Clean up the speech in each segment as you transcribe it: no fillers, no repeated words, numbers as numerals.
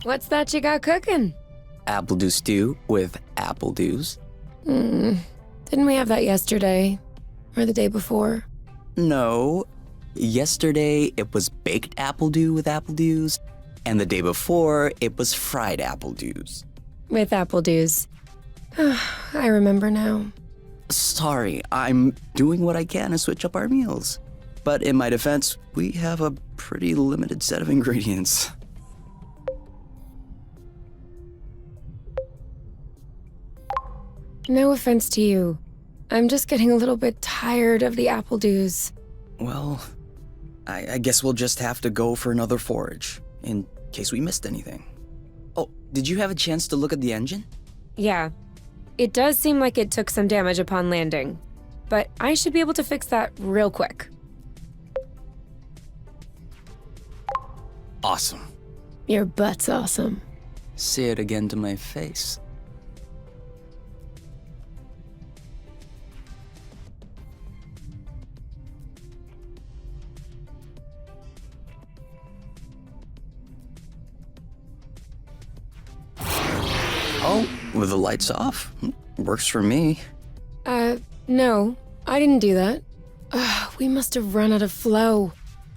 What's that you got cooking? Apple dew stew with apple dews. Didn't we have that yesterday? Or the day before? No. Yesterday, it was baked apple dew with apple dews, and the day before, it was fried apple dews. With apple dews. I remember now. Sorry, I'm doing what I can to switch up our meals. But in my defense, we have a pretty limited set of ingredients. No offense to you. I'm just getting a little bit tired of the apple dews. Well, I guess we'll just have to go for another forage, in case we missed anything. Oh, did you have a chance to look at the engine? Yeah. It does seem like it took some damage upon landing, but I should be able to fix that real quick. Awesome. Your butt's awesome. Say it again to my face. Oh, with the lights off? Works for me. No. I didn't do that. We must have run out of flow.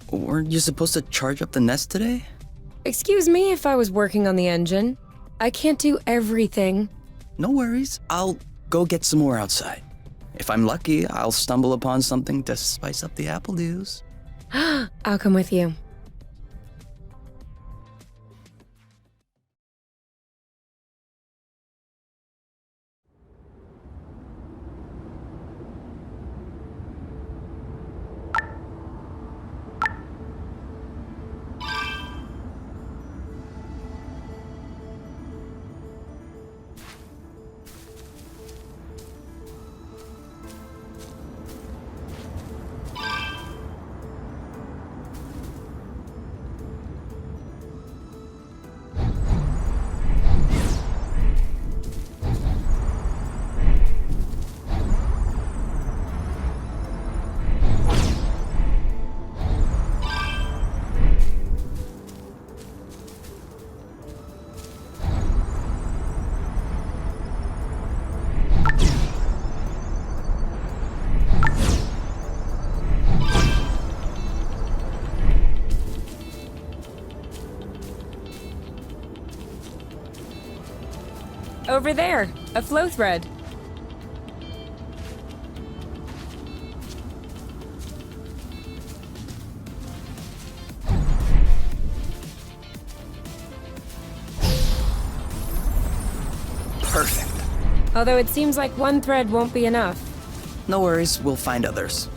Weren't you supposed to charge up the nest today? Excuse me if I was working on the engine. I can't do everything. No worries. I'll go get some more outside. If I'm lucky, I'll stumble upon something to spice up the apple dews. I'll come with you. Over there, a flow thread. Perfect. Although it seems like one thread won't be enough. No worries, we'll find others.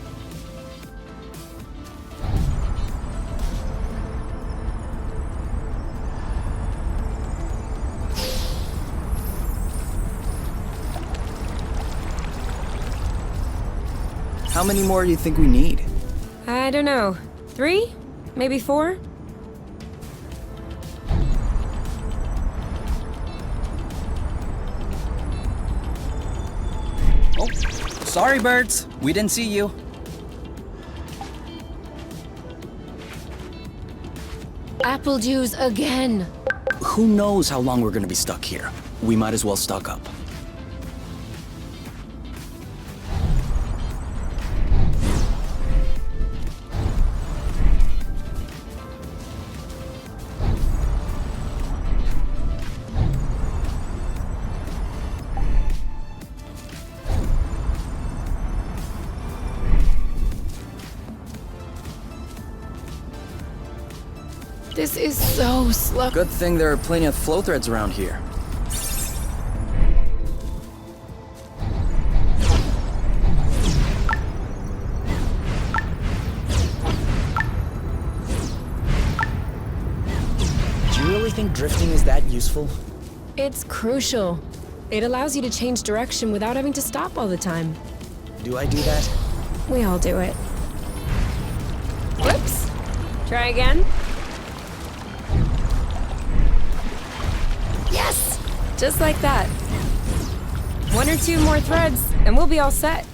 How many more do you think we need? I don't know. 3? Maybe 4? Oh, sorry birds. We didn't see you. Apple juice again. Who knows how long we're gonna be stuck here? We might as well stock up. This is so slow. Good thing there are plenty of flow threads around here. Do you really think drifting is that useful? It's crucial. It allows you to change direction without having to stop all the time. Do I do that? We all do it. Whoops! Try again. Yes! Just like that. 1 or 2 more threads, and we'll be all set.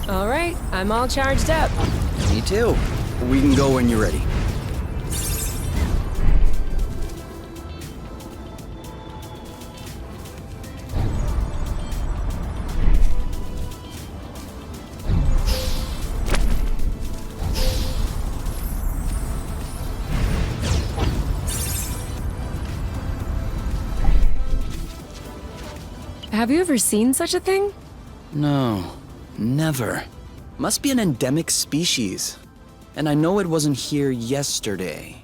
All right, I'm all charged up. Me too. We can go when you're ready. Have you ever seen such a thing? No, never. Must be an endemic species. And I know it wasn't here yesterday.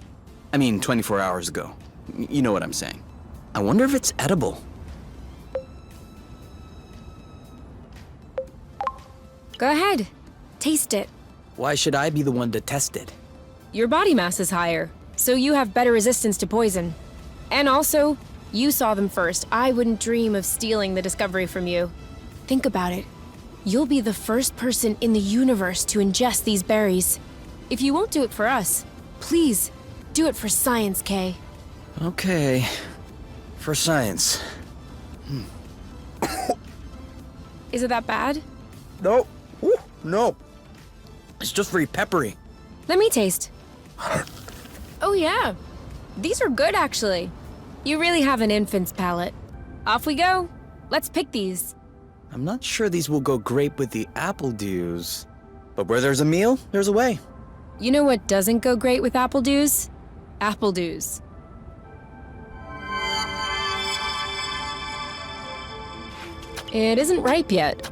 I mean, 24 hours ago. You know what I'm saying. I wonder if it's edible. Go ahead. Taste it. Why should I be the one to test it? Your body mass is higher, so you have better resistance to poison. And also, you saw them first. I wouldn't dream of stealing the discovery from you. Think about it. You'll be the first person in the universe to ingest these berries. If you won't do it for us, please, do it for science, Kay. Okay. For science. Is it that bad? No. Ooh, no. It's just very peppery. Let me taste. Oh yeah. These are good, actually. You really have an infant's palate. Off we go. Let's pick these. I'm not sure these will go great with the apple dews. But where there's a meal, there's a way. You know what doesn't go great with apple dews? Apple dews. It isn't ripe yet.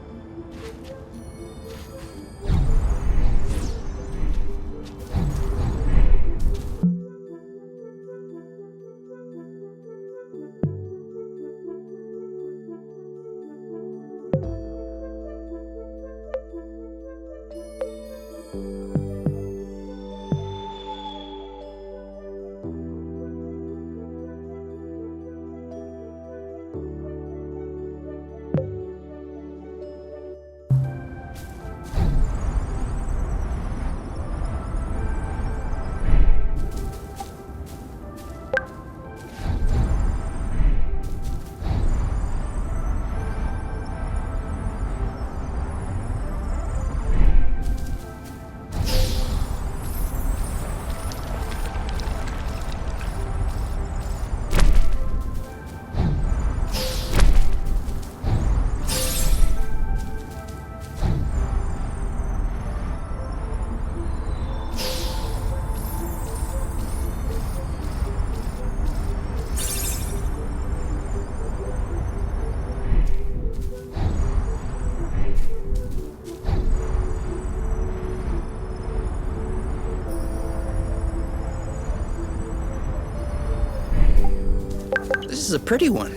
This is a pretty one.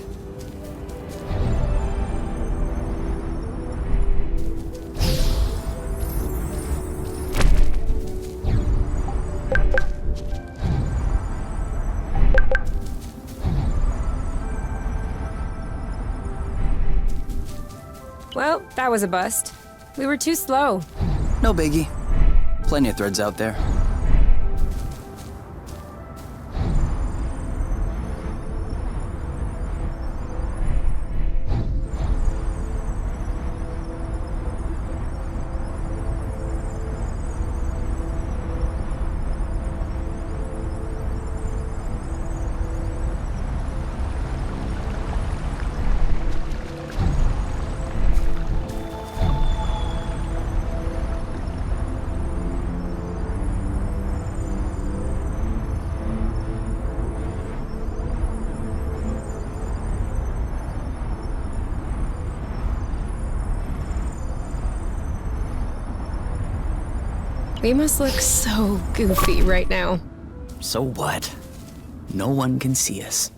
Well, that was a bust. We were too slow. No biggie. Plenty of threads out there. We must look so goofy right now. So what? No one can see us.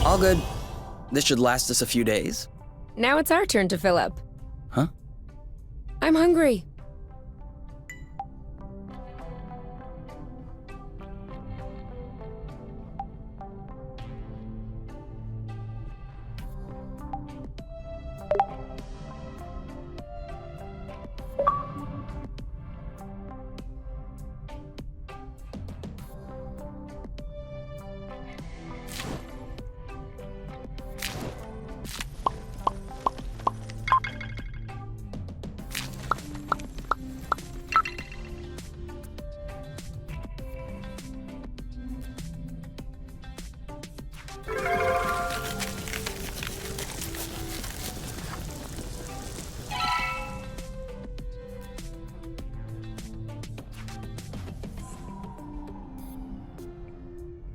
All good. This should last us a few days. Now it's our turn to fill up. Huh? I'm hungry.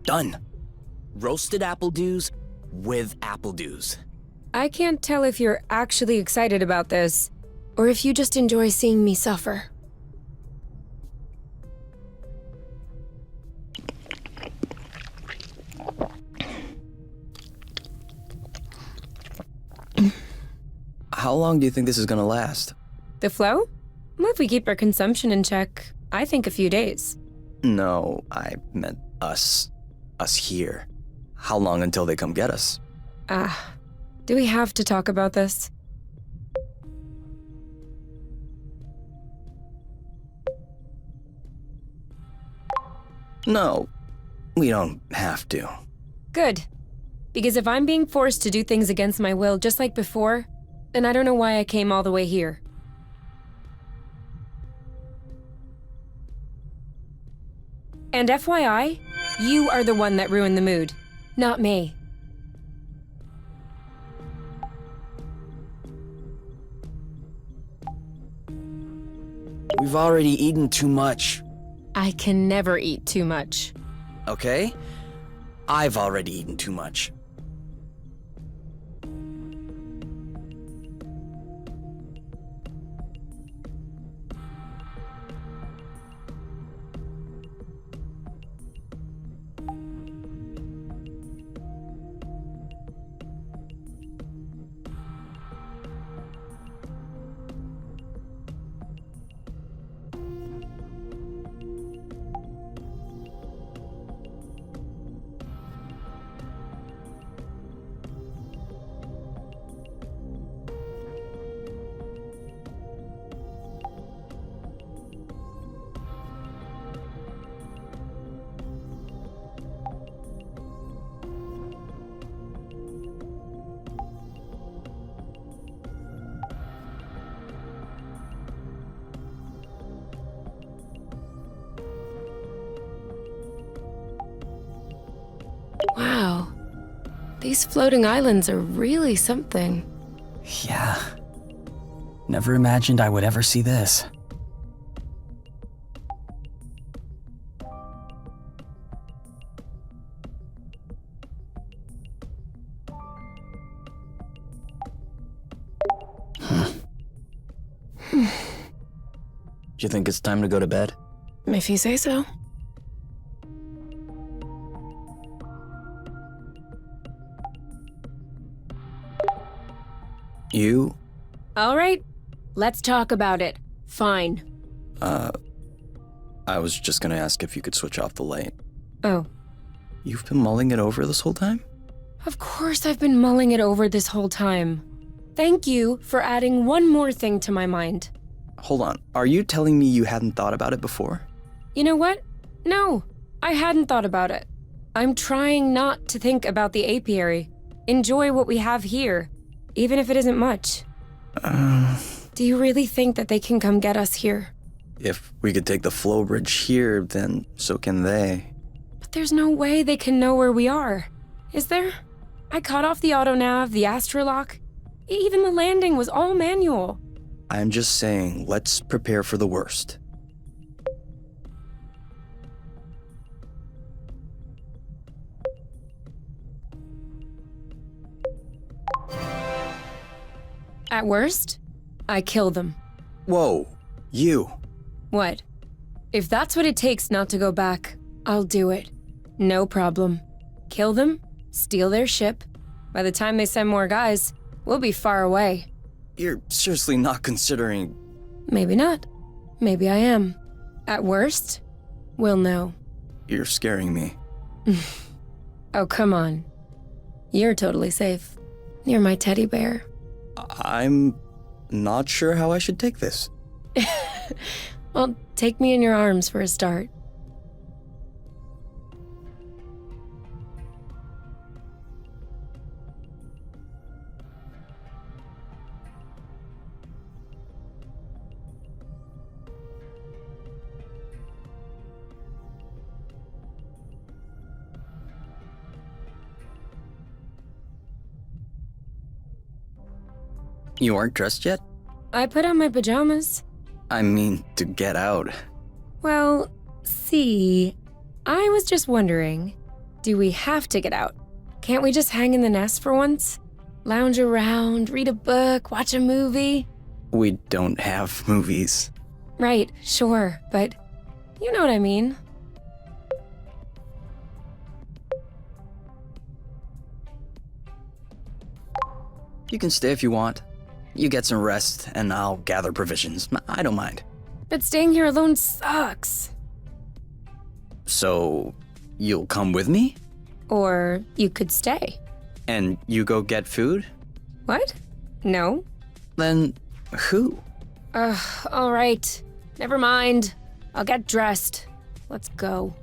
Done. Roasted apple dews with apple dews. I can't tell if you're actually excited about this, or if you just enjoy seeing me suffer. How long do you think this is gonna last? The flow? Well, if we keep our consumption in check, I think a few days. No, I meant us. Us here. How long until they come get us? Do we have to talk about this? No, we don't have to. Good. Because if I'm being forced to do things against my will just like before, then I don't know why I came all the way here. And FYI, you are the one that ruined the mood, not me. We've already eaten too much. I can never eat too much. Okay? I've already eaten too much. Wow. These floating islands are really something. Yeah. Never imagined I would ever see this. Do you think it's time to go to bed? If you say so. You? All right, let's talk about it. Fine. I was just gonna ask if you could switch off the light. Oh, You've been mulling it over this whole time? of course I've been mulling it over this whole time. Thank you for adding one more thing to my mind. Hold on, are you telling me you hadn't thought about it before? You know what? No, I hadn't thought about it. I'm trying not to think about the apiary. Enjoy what we have here, even if it isn't much. Do you really think that they can come get us here? If we could take the flow bridge here, then so can they. But there's no way they can know where we are, is there? I cut off the autonav, the astrolock. Even the landing was all manual. I'm just saying, let's prepare for the worst. At worst, I kill them. Whoa, you. What? If that's what it takes not to go back, I'll do it. No problem. Kill them, steal their ship. By the time they send more guys, we'll be far away. You're seriously not considering... Maybe not. Maybe I am. At worst, we'll know. You're scaring me. Oh, come on. You're totally safe. You're my teddy bear. I'm not sure how I should take this. Well, take me in your arms for a start. You aren't dressed yet? I put on my pajamas. I mean, to get out. Well, see, I was just wondering, do we have to get out? Can't we just hang in the nest for once? Lounge around, read a book, watch a movie? We don't have movies. Right, sure, but you know what I mean. You can stay if you want. You get some rest, and I'll gather provisions. I don't mind. But staying here alone sucks. So, you'll come with me? Or you could stay. And you go get food? What? No. Then, who? All right. Never mind. I'll get dressed. Let's go.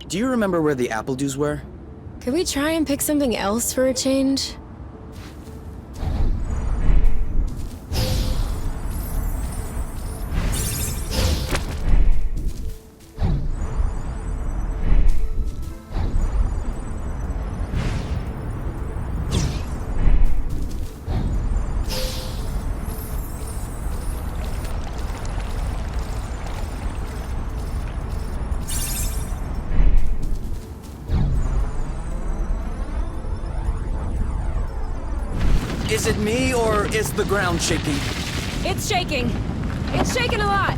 Do you remember where the apple dews were? Could we try and pick something else for a change? Is it me, or is the ground shaking? It's shaking. It's shaking a lot.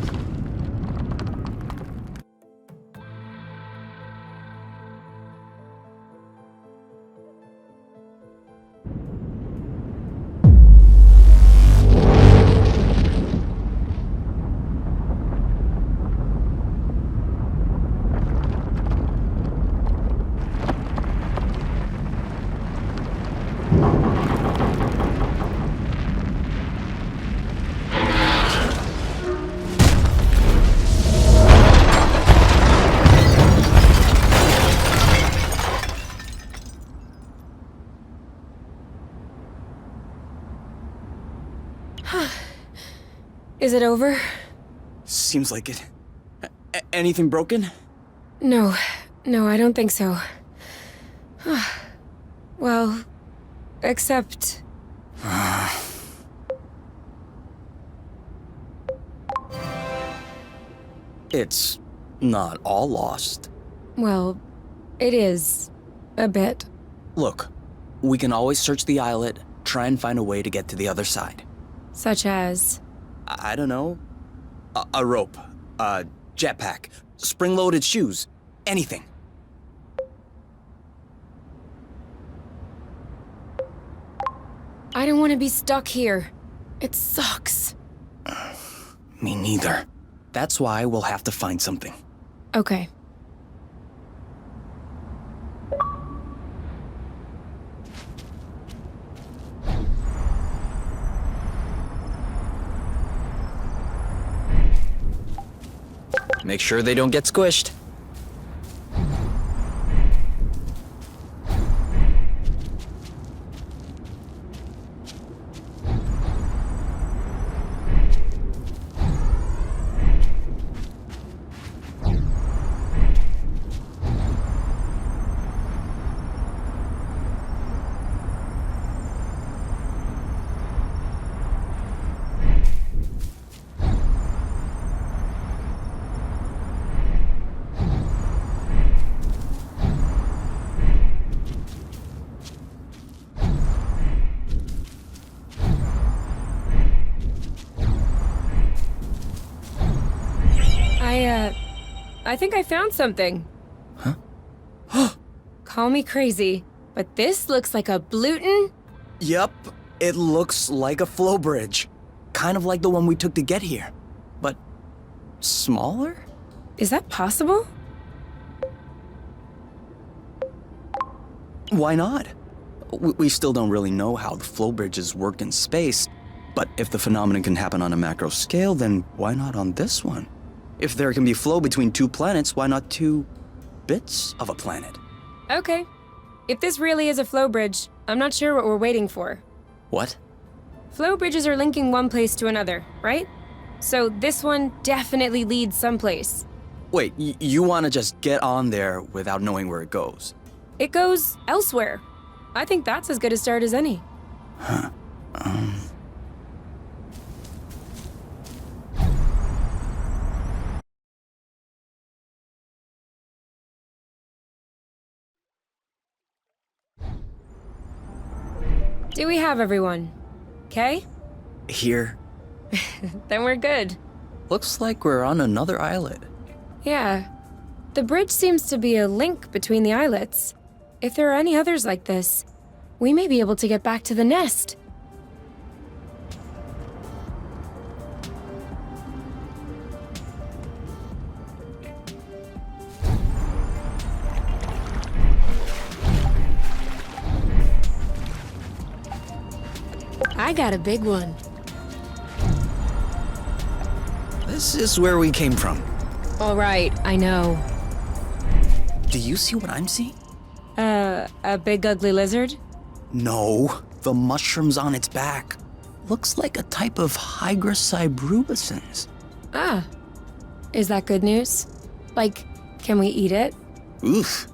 Is it over? Seems like it. Anything broken? No, I don't think so. Well, except... It's not all lost. Well, it is. A bit. Look, we can always search the islet, try and find a way to get to the other side. Such as... I don't know. A rope, a jetpack, spring-loaded shoes, anything. I don't want to be stuck here. It sucks. Me neither. That's why we'll have to find something. Okay. Make sure they don't get squished. I think I found something. Huh? Call me crazy, but this looks like a Bluton. Yep, it looks like a flow bridge. Kind of like the one we took to get here. But smaller? Is that possible? Why not? We still don't really know how the flow bridges work in space, but if the phenomenon can happen on a macro scale, then why not on this one? If there can be flow between two planets, why not two bits of a planet? Okay. If this really is a flow bridge, I'm not sure what we're waiting for. What? Flow bridges are linking one place to another, right? So this one definitely leads someplace. Wait, you want to just get on there without knowing where it goes? It goes elsewhere. I think that's as good a start as any. Huh. Do we have everyone? Okay? Here. Then we're good. Looks like we're on another islet. Yeah. The bridge seems to be a link between the islets. If there are any others like this, we may be able to get back to the nest. I got a big one. This is where we came from. All right, I know. Do you see what I'm seeing? A big ugly lizard? No, the mushrooms on its back. Looks like a type of hygroscybrubescens. Ah. Is that good news? Like, can we eat it? Oof,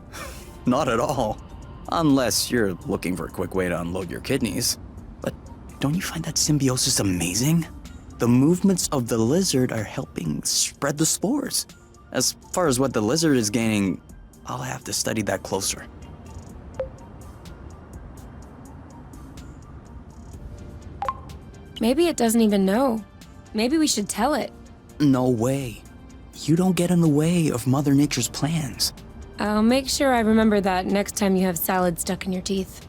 not at all. Unless you're looking for a quick way to unload your kidneys. But don't you find that symbiosis amazing? The movements of the lizard are helping spread the spores. As far as what the lizard is gaining, I'll have to study that closer. Maybe it doesn't even know. Maybe we should tell it. No way. You don't get in the way of Mother Nature's plans. I'll make sure I remember that next time you have salad stuck in your teeth.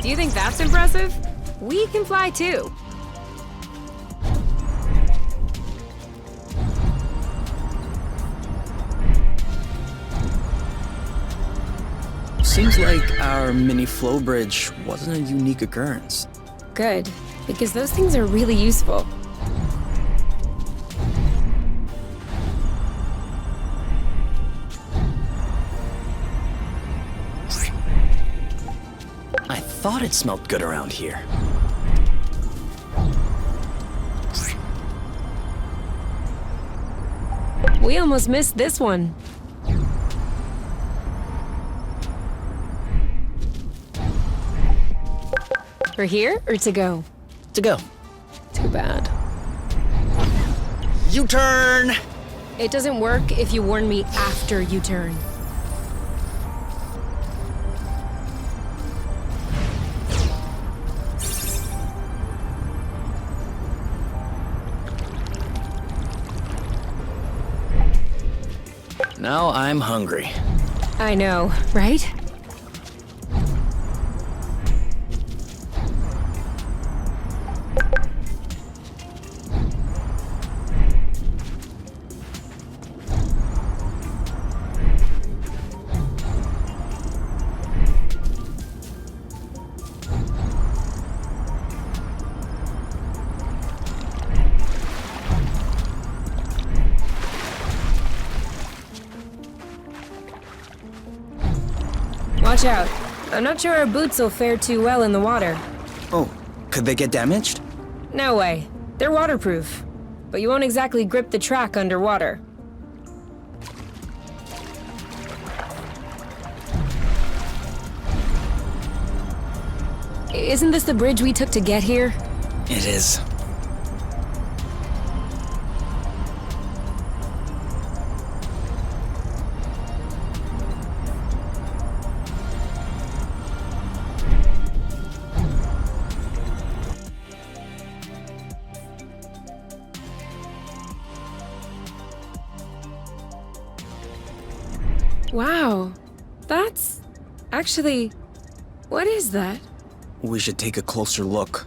Do you think that's impressive? We can fly too. Seems like our mini flow bridge wasn't a unique occurrence. Good, because those things are really useful. I thought it smelled good around here. We almost missed this one. For here or to go? To go. Too bad. U-turn! It doesn't work if you warn me after you turn. Now I'm hungry. I know, right? Watch out. I'm not sure our boots will fare too well in the water. Oh, could they get damaged? No way. They're waterproof. But you won't exactly grip the track underwater. Isn't this the bridge we took to get here? It is. Wow. That's... actually... what is that? We should take a closer look.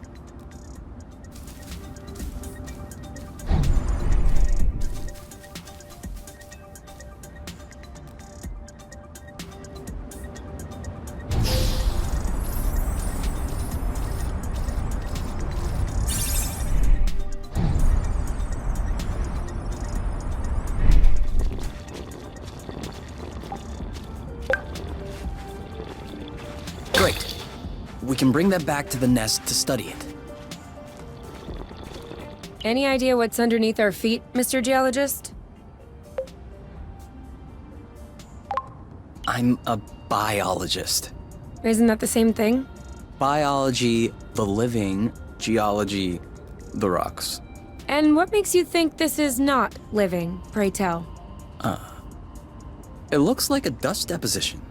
Great. We can bring that back to the nest to study it. Any idea what's underneath our feet, Mr. Geologist? I'm a biologist. Isn't that the same thing? Biology, the living, geology, the rocks. And what makes you think this is not living, pray tell? It looks like a dust deposition.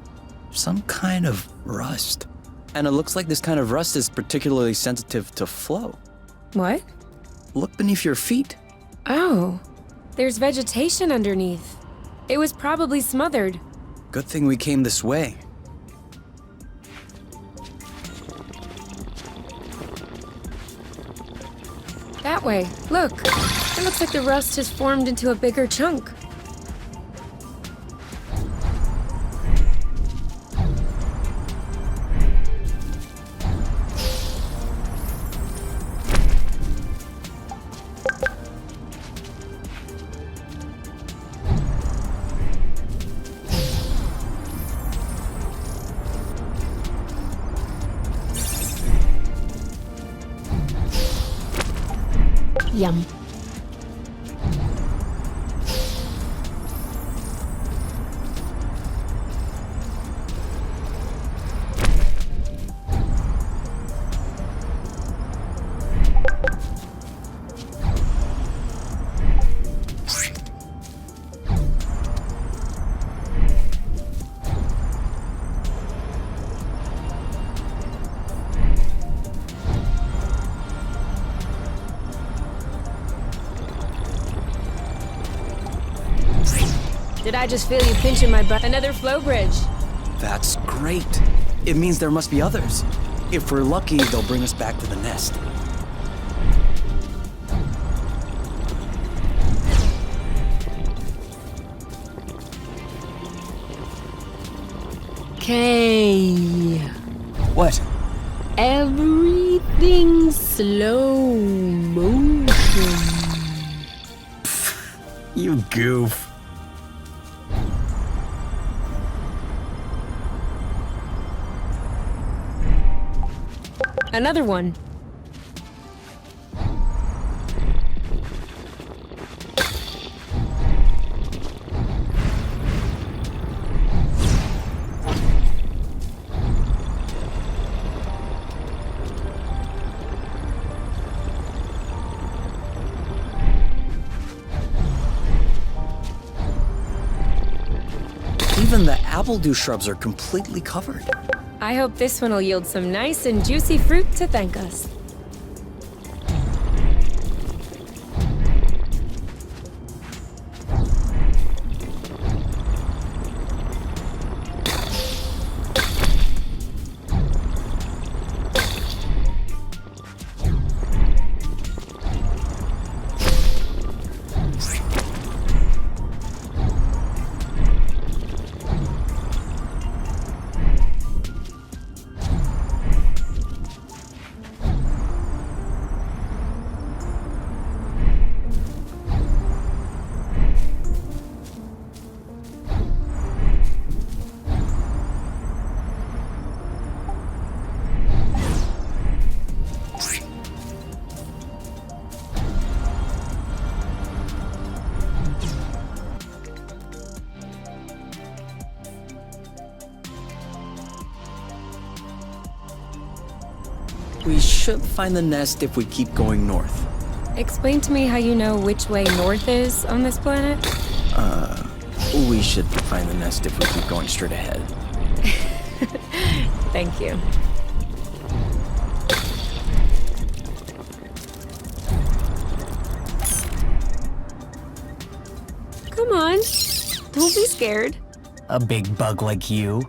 Some kind of rust. And it looks like this kind of rust is particularly sensitive to flow. What? Look beneath your feet. Oh, there's vegetation underneath. It was probably smothered. Good thing we came this way. That way. Look. It looks like the rust has formed into a bigger chunk. Yum. Did I just feel you pinching my butt? Another flow bridge. That's great. It means there must be others. If we're lucky, they'll bring us back to the nest. Okay. What? Everything slow motion. You goof. Another one. Even the apple-dew shrubs are completely covered. I hope this one will yield some nice and juicy fruit to thank us. We should find the nest if we keep going north. Explain to me how you know which way north is on this planet? We should find the nest if we keep going straight ahead. Thank you. Come on. Don't be scared. A big bug like you?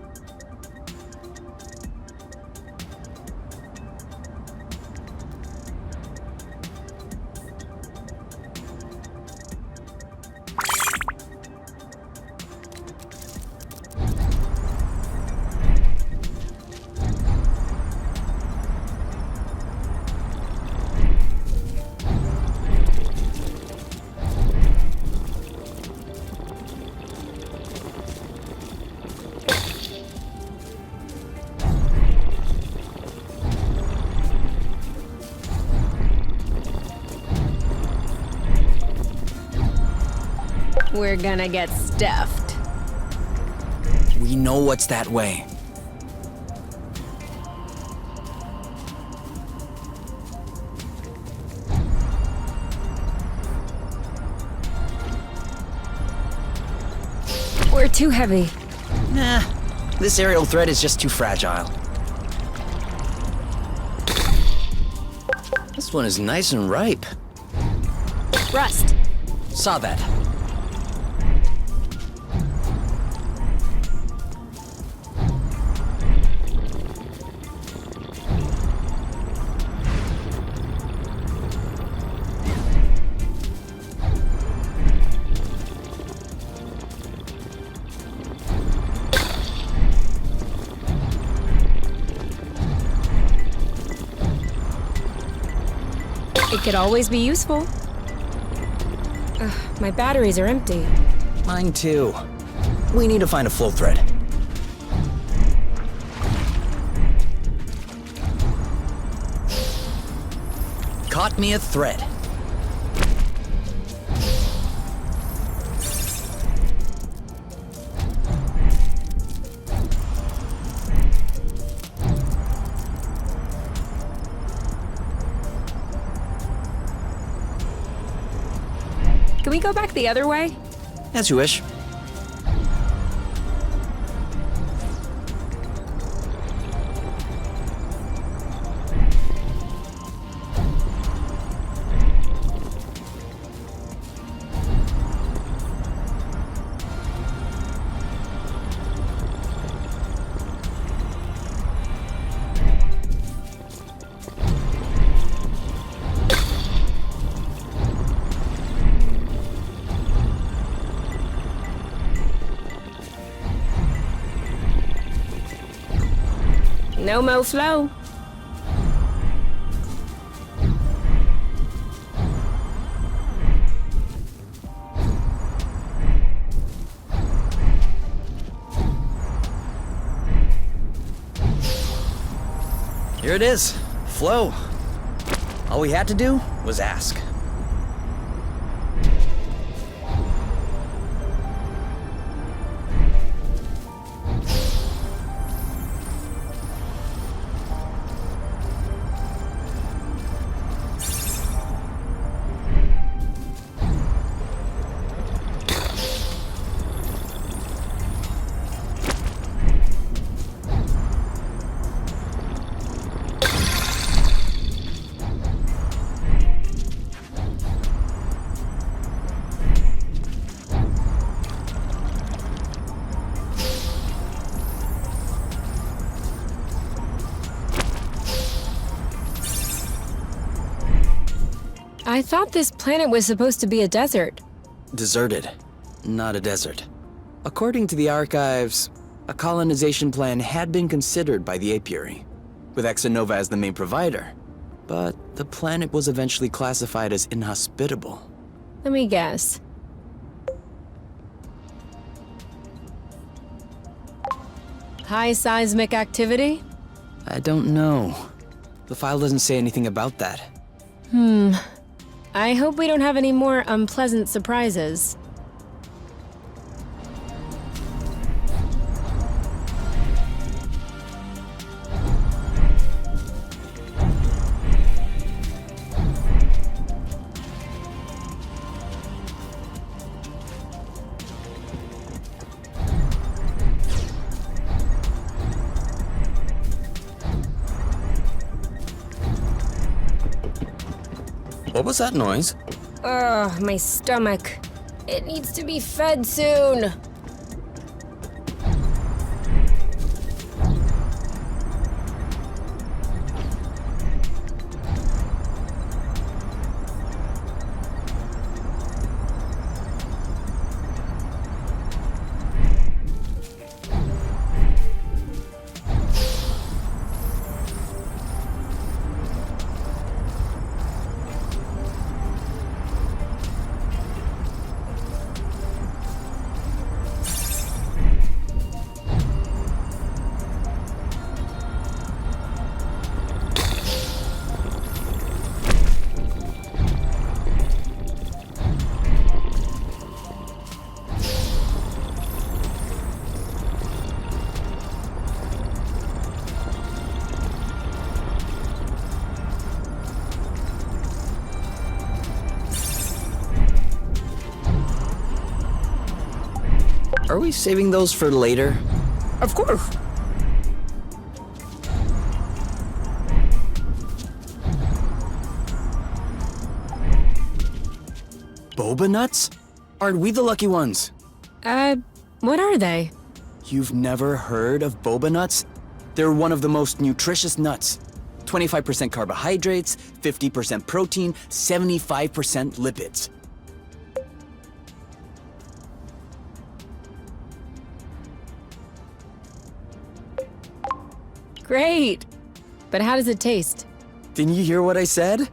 We're gonna get stuffed. We know what's that way. We're too heavy. Nah, this aerial thread is just too fragile. This one is nice and ripe. Rust. Saw that. It could always be useful. Ugh, my batteries are empty. Mine too. We need to find a flow thread. Caught me a thread. Can we go back the other way? As you wish. No mo flow. Here it is. flow. All we had to do was ask. I thought this planet was supposed to be a desert. Deserted, not a desert. According to the archives, a colonization plan had been considered by the Apiary, with Exonova as the main provider. But the planet was eventually classified as inhospitable. Let me guess. High seismic activity? I don't know. The file doesn't say anything about that. I hope we don't have any more unpleasant surprises. What was that noise? Ugh, my stomach. It needs to be fed soon. Are we saving those for later? Of course. Boba nuts? Aren't we the lucky ones? What are they? You've never heard of boba nuts? They're one of the most nutritious nuts. 25% carbohydrates, 50% protein, 75% lipids. Great. But how does it taste? Didn't you hear what I said?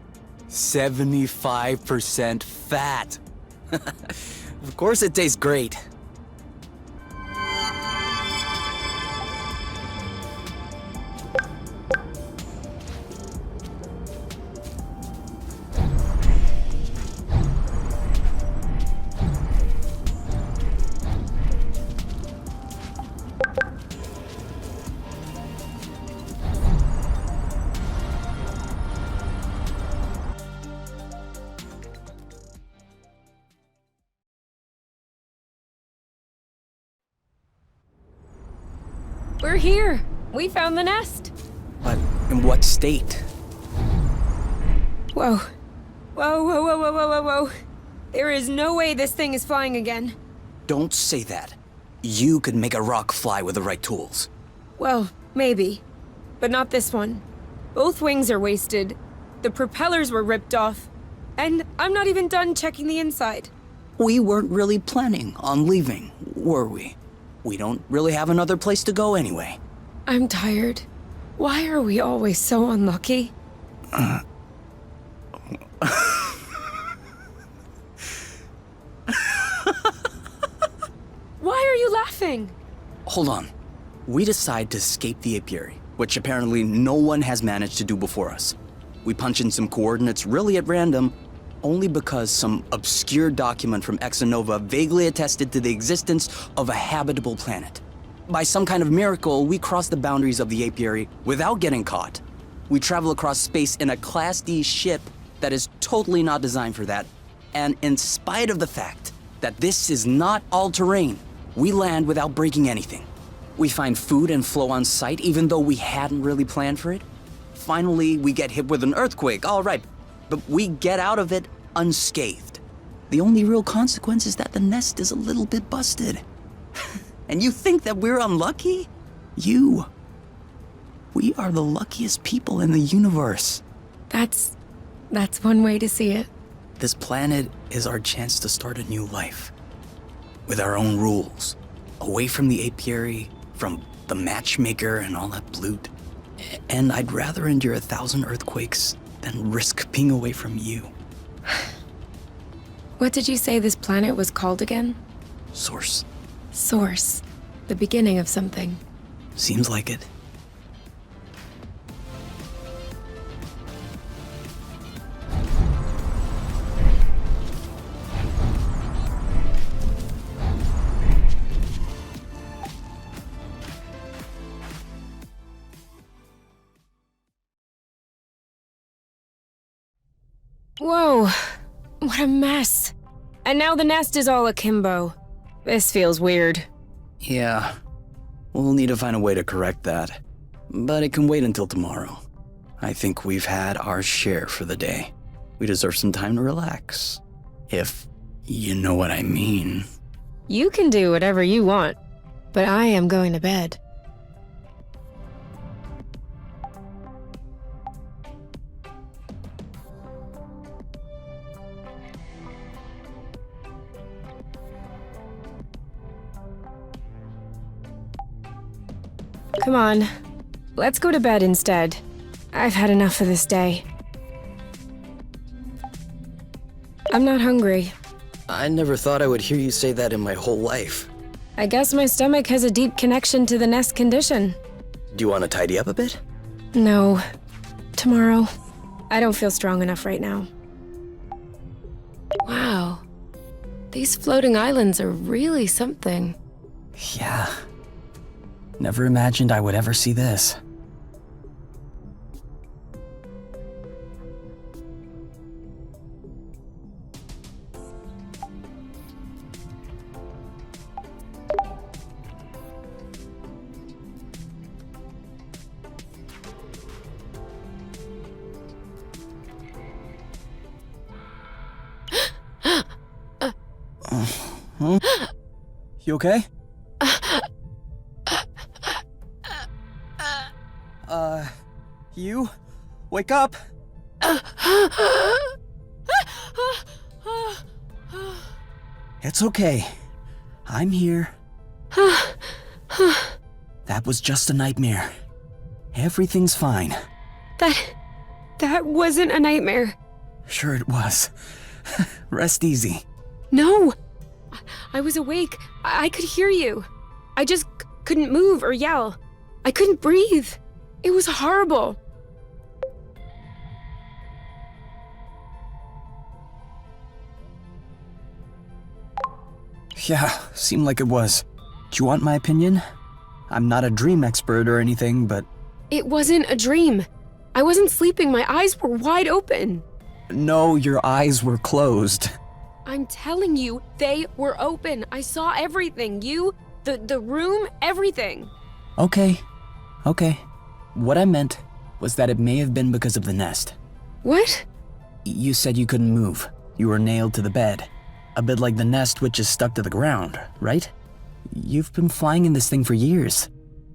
75% fat. Of course it tastes great. We're here. We found the nest. But in what state? Whoa. Whoa, whoa, whoa, whoa, whoa, whoa, whoa. There is no way this thing is flying again. Don't say that. You could make a rock fly with the right tools. Well, maybe. But not this one. Both wings are wasted. The propellers were ripped off. And I'm not even done checking the inside. We weren't really planning on leaving, were we? We don't really have another place to go anyway. I'm tired. Why are we always so unlucky? Why are you laughing? Hold on. We decide to escape the Apiary. which apparently no one has managed to do before us. We punch in some coordinates really at random, only because some obscure document from Exonova vaguely attested to the existence of a habitable planet. By some kind of miracle, we cross the boundaries of the Apiary without getting caught. We travel across space in a Class D ship that is totally not designed for that. And in spite of the fact that this is not all-terrain, we land without breaking anything. We find food and flow on site even though we hadn't really planned for it. Finally, we get hit with an earthquake, all right, but we get out of it unscathed. The only real consequence is that the nest is a little bit busted. And you think that we're unlucky? We are the luckiest people in the universe. That's one way to see it. This planet is our chance to start a new life. With our own rules. Away from the apiary, from the matchmaker and all that loot. And I'd rather endure 1,000 earthquakes than risk being away from you. What did you say this planet was called again? Source. Source. The beginning of something. Seems like it. Whoa, what a mess. And now the nest is all akimbo. This feels weird. Yeah, we'll need to find a way to correct that. But it can wait until tomorrow. I think we've had our share for the day. We deserve some time to relax. If you know what I mean. You can do whatever you want, but I am going to bed. Come on, let's go to bed instead. I've had enough for this day. I'm not hungry. I never thought I would hear you say that in my whole life. I guess my stomach has a deep connection to the nest condition. Do you want to tidy up a bit? No. Tomorrow. I don't feel strong enough right now. Wow. These floating islands are really something. Yeah. Never imagined I would ever see this. You okay? You? Wake up! It's okay. I'm here. That was just a nightmare. Everything's fine. That wasn't a nightmare. Sure it was. Rest easy. No! I was awake. I could hear you. I just couldn't move or yell. I couldn't breathe. It was horrible. Yeah, seemed like it was. Do you want my opinion? I'm not a dream expert or anything, but... It wasn't a dream. I wasn't sleeping. My eyes were wide open. No, your eyes were closed. I'm telling you, they were open. I saw everything. You, the room, everything. Okay. What I meant was that it may have been because of the nest. What? You said you couldn't move. You were nailed to the bed. A bit like the nest which is stuck to the ground, right? You've been flying in this thing for years.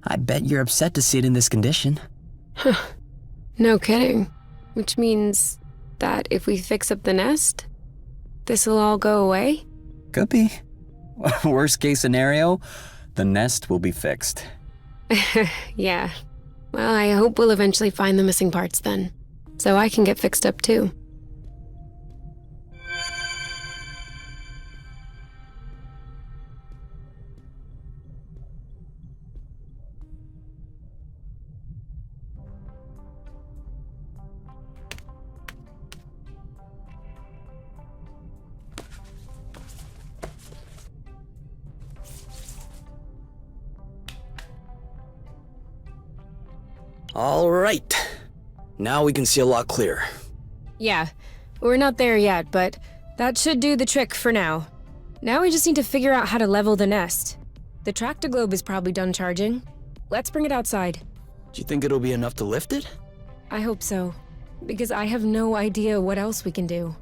I bet you're upset to see it in this condition. Huh. No kidding. Which means that if we fix up the nest, this'll all go away? Could be. Worst case scenario, the nest will be fixed. Yeah. Well, I hope we'll eventually find the missing parts then, so I can get fixed up too. All right. Now we can see a lot clearer. Yeah, we're not there yet, but that should do the trick for now. Now we just need to figure out how to level the nest. The tractoglobe is probably done charging. Let's bring it outside. Do you think it'll be enough to lift it? I hope so, because I have no idea what else we can do.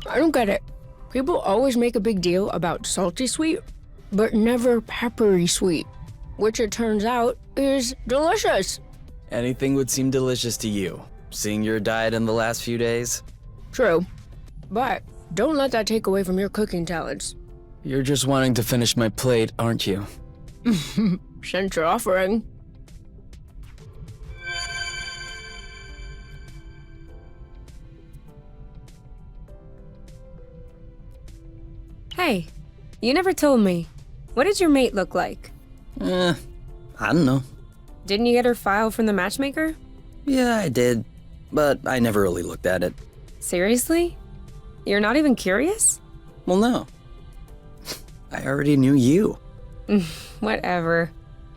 I don't get it. People always make a big deal about salty sweet, but never peppery sweet, which it turns out is delicious. Anything would seem delicious to you, seeing your diet in the last few days. True, but don't let that take away from your cooking talents. You're just wanting to finish my plate, aren't you? Since you're offering. Hey, you never told me. What did your mate look like? I don't know. Didn't you get her file from the matchmaker? Yeah, I did, but I never really looked at it. Seriously? You're not even curious? Well, no. I already knew you. Whatever.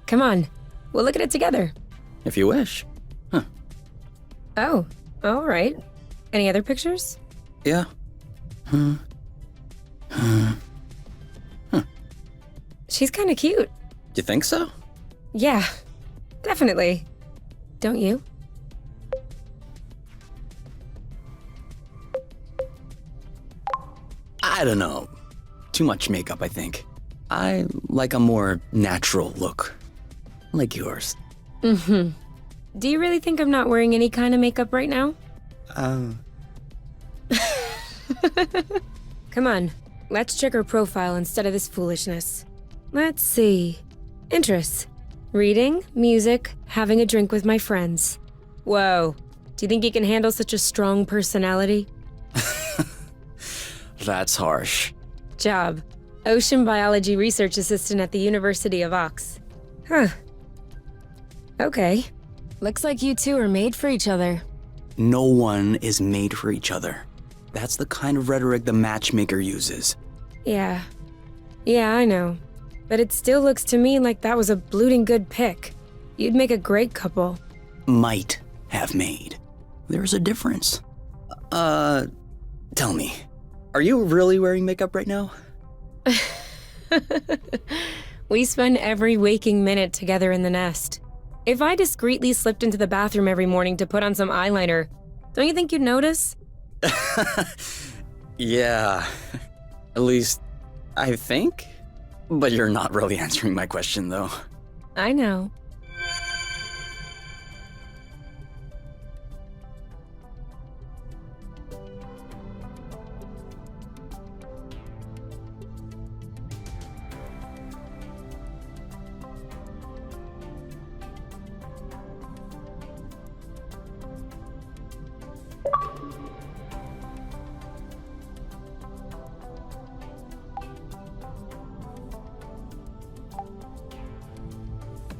Come on, we'll look at it together. If you wish. Oh, all right. Any other pictures? Yeah. She's kind of cute. You think so? Yeah, definitely. Don't you? I don't know. Too much makeup, I think. I like a more natural look. Like yours. Do you really think I'm not wearing any kind of makeup right now? Come on, let's check her profile instead of this foolishness. Let's see. Interests. Reading, music, having a drink with my friends. Whoa. Do you think you can handle such a strong personality? That's harsh. Job. Ocean biology research assistant at the University of Ox. Huh. Okay. Looks like you two are made for each other. No one is made for each other. That's the kind of rhetoric the matchmaker uses. Yeah. Yeah, I know. But it still looks to me like that was a blooting good pick. You'd make a great couple. Might have made. There's a difference. Tell me, are you really wearing makeup right now? We spend every waking minute together in the nest. If I discreetly slipped into the bathroom every morning to put on some eyeliner, don't you think you'd notice? Yeah, at least I think. But you're not really answering my question, though. I know.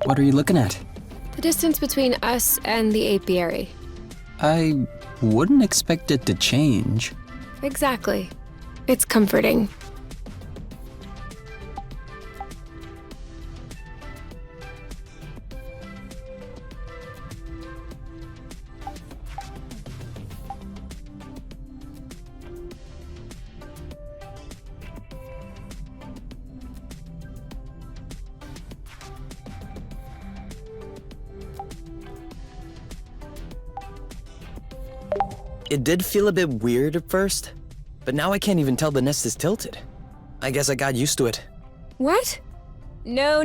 What are you looking at? The distance between us and the apiary. I wouldn't expect it to change. Exactly. It's comforting. It did feel a bit weird at first, but now I can't even tell the nest is tilted. I guess I got used to it. What? No.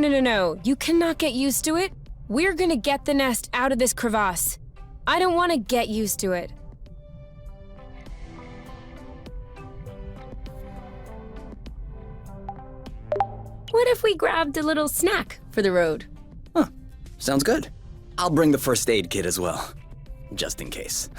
You cannot get used to it. We're gonna get the nest out of this crevasse. I don't want to get used to it. What if we grabbed a little snack for the road? Huh, sounds good. I'll bring the first aid kit as well, just in case.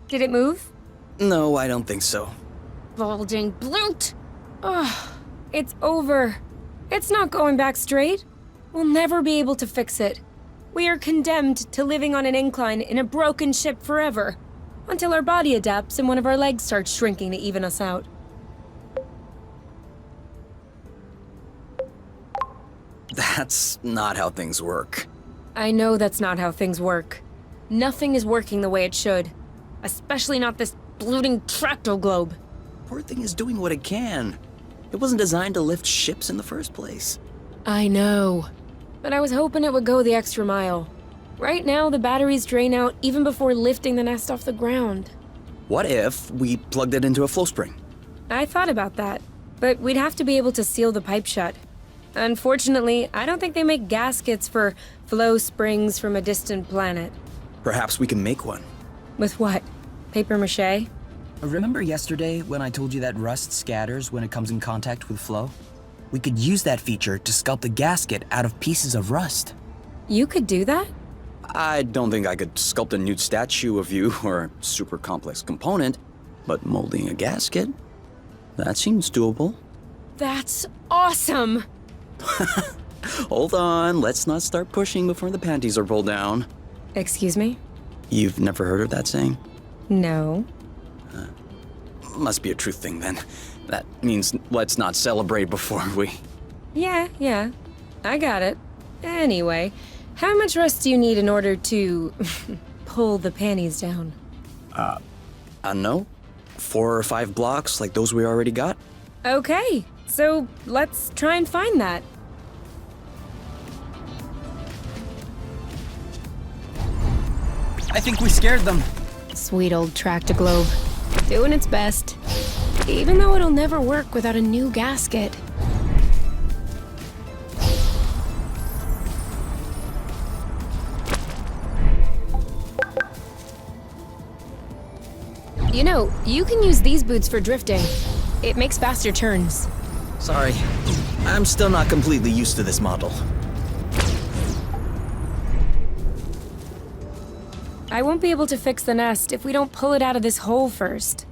Did it move? No, I don't think so. Bulging bloot! Ugh, it's over. It's not going back straight. We'll never be able to fix it. We are condemned to living on an incline in a broken ship forever, until our body adapts and one of our legs starts shrinking to even us out. That's not how things work. I know that's not how things work. Nothing is working the way it should. Especially not this bloating tractoglobe. Poor thing is doing what it can. It wasn't designed to lift ships in the first place. I know. But I was hoping it would go the extra mile. Right now, the batteries drain out even before lifting the nest off the ground. What if we plugged it into a flow spring? I thought about that, but we'd have to be able to seal the pipe shut. Unfortunately, I don't think they make gaskets for flow springs from a distant planet. Perhaps we can make one. With what? Paper mache? Remember yesterday when I told you that rust scatters when it comes in contact with flow? We could use that feature to sculpt a gasket out of pieces of rust. You could do that? I don't think I could sculpt a nude statue of you or a super complex component, but molding a gasket? That seems doable. That's awesome! Hold on, let's not start pushing before the panties are pulled down. Excuse me? You've never heard of that saying? No. Must be a truth thing then. That means let's not celebrate before we... Yeah. I got it. Anyway, how much rust do you need in order to pull the panties down? I don't know. 4 or 5 blocks like those we already got? Okay, so let's try and find that. I think we scared them. Sweet old tractoglobe. Doing its best. Even though it'll never work without a new gasket. You know, you can use these boots for drifting. It makes faster turns. Sorry. I'm still not completely used to this model. I won't be able to fix the nest if we don't pull it out of this hole first.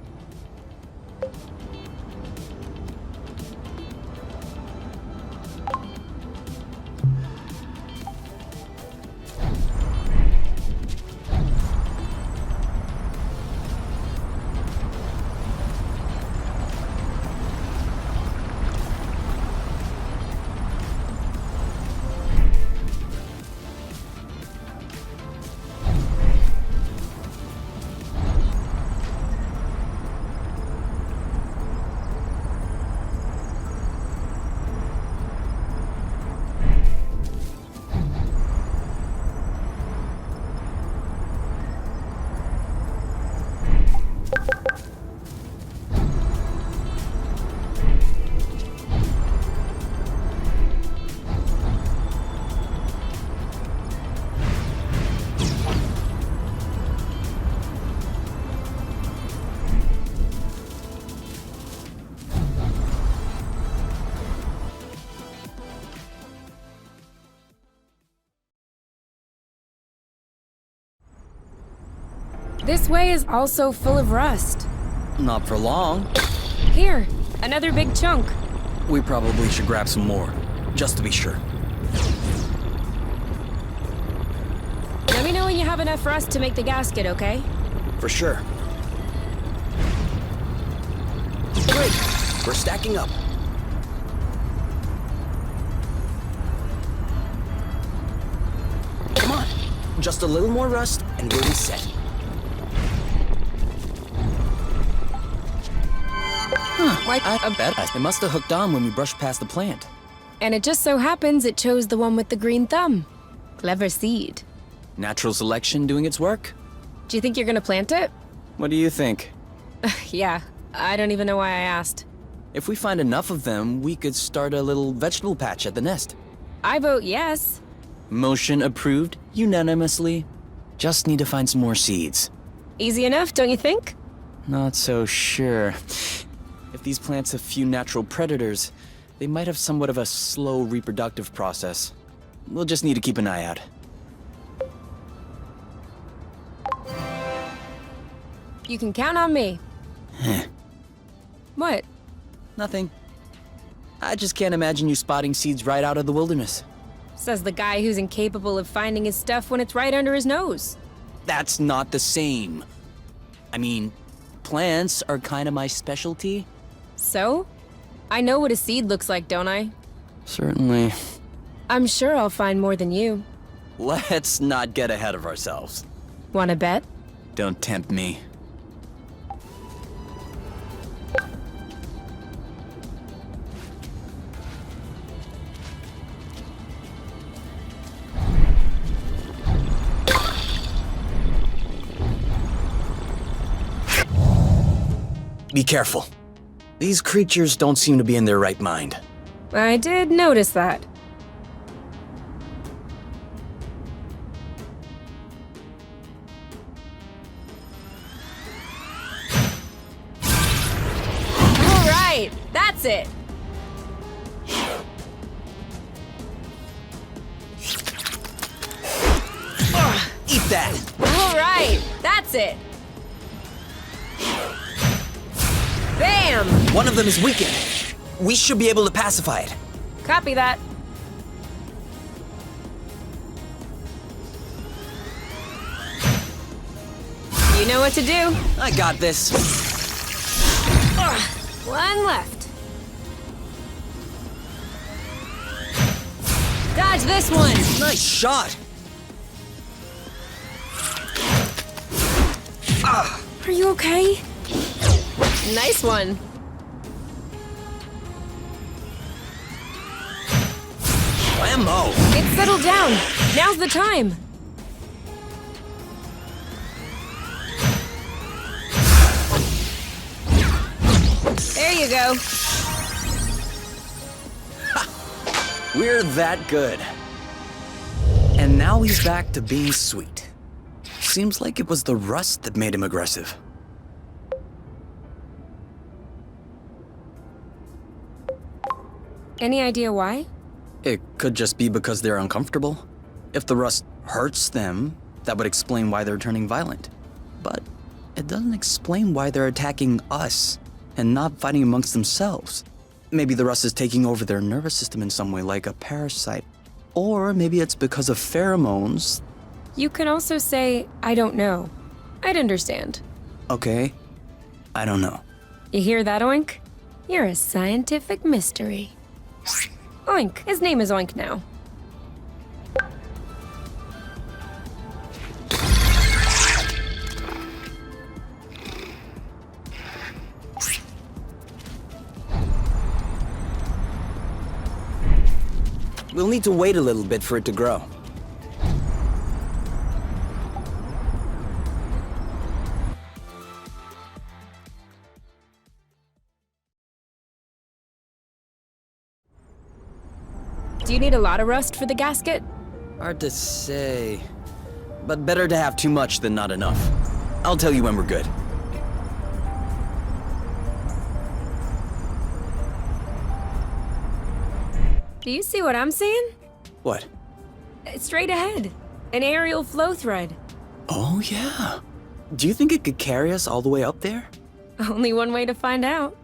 This way is also full of rust. Not for long. Here, another big chunk. We probably should grab some more, just to be sure. Let me know when you have enough rust to make the gasket, okay? For sure. Great! We're stacking up. Come on. Just a little more rust, and we'll be set. I bet they must have hooked on when we brushed past the plant. And it just so happens it chose the one with the green thumb. Clever seed. Natural selection doing its work? Do you think you're gonna plant it? What do you think? Yeah, I don't even know why I asked. If we find enough of them, we could start a little vegetable patch at the nest. I vote yes. Motion approved unanimously. Just need to find some more seeds. Easy enough, don't you think? Not so sure. If these plants have few natural predators, they might have somewhat of a slow reproductive process. We'll just need to keep an eye out. You can count on me. What? Nothing. I just can't imagine you spotting seeds right out of the wilderness. Says the guy who's incapable of finding his stuff when it's right under his nose. That's not the same. I mean, plants are kind of my specialty. So? I know what a seed looks like, don't I? Certainly. I'm sure I'll find more than you. Let's not get ahead of ourselves. Wanna bet? Don't tempt me. Be careful. These creatures don't seem to be in their right mind. I did notice that. All right, that's it. Eat that! All right, that's it. Bam! One of them is weakened. We should be able to pacify it. Copy that. You know what to do. I got this. One left. Dodge this one. Nice shot. Are you okay? Nice one. Whammo! It's settled down. Now's the time. There you go. We're that good. And now he's back to being sweet. Seems like it was the rust that made him aggressive. Any idea why? It could just be because they're uncomfortable. If the rust hurts them, that would explain why they're turning violent. But it doesn't explain why they're attacking us and not fighting amongst themselves. Maybe the rust is taking over their nervous system in some way, like a parasite. Or maybe it's because of pheromones. You can also say, I don't know. I'd understand. Okay, I don't know. You hear that, Oink? You're a scientific mystery. Oink. His name is Oink now. We'll need to wait a little bit for it to grow. Do you need a lot of rust for the gasket? Hard to say, but better to have too much than not enough. I'll tell you when we're good. Do you see what I'm seeing? What? Straight ahead. An aerial flow thread. Oh yeah. Do you think it could carry us all the way up there? Only one way to find out.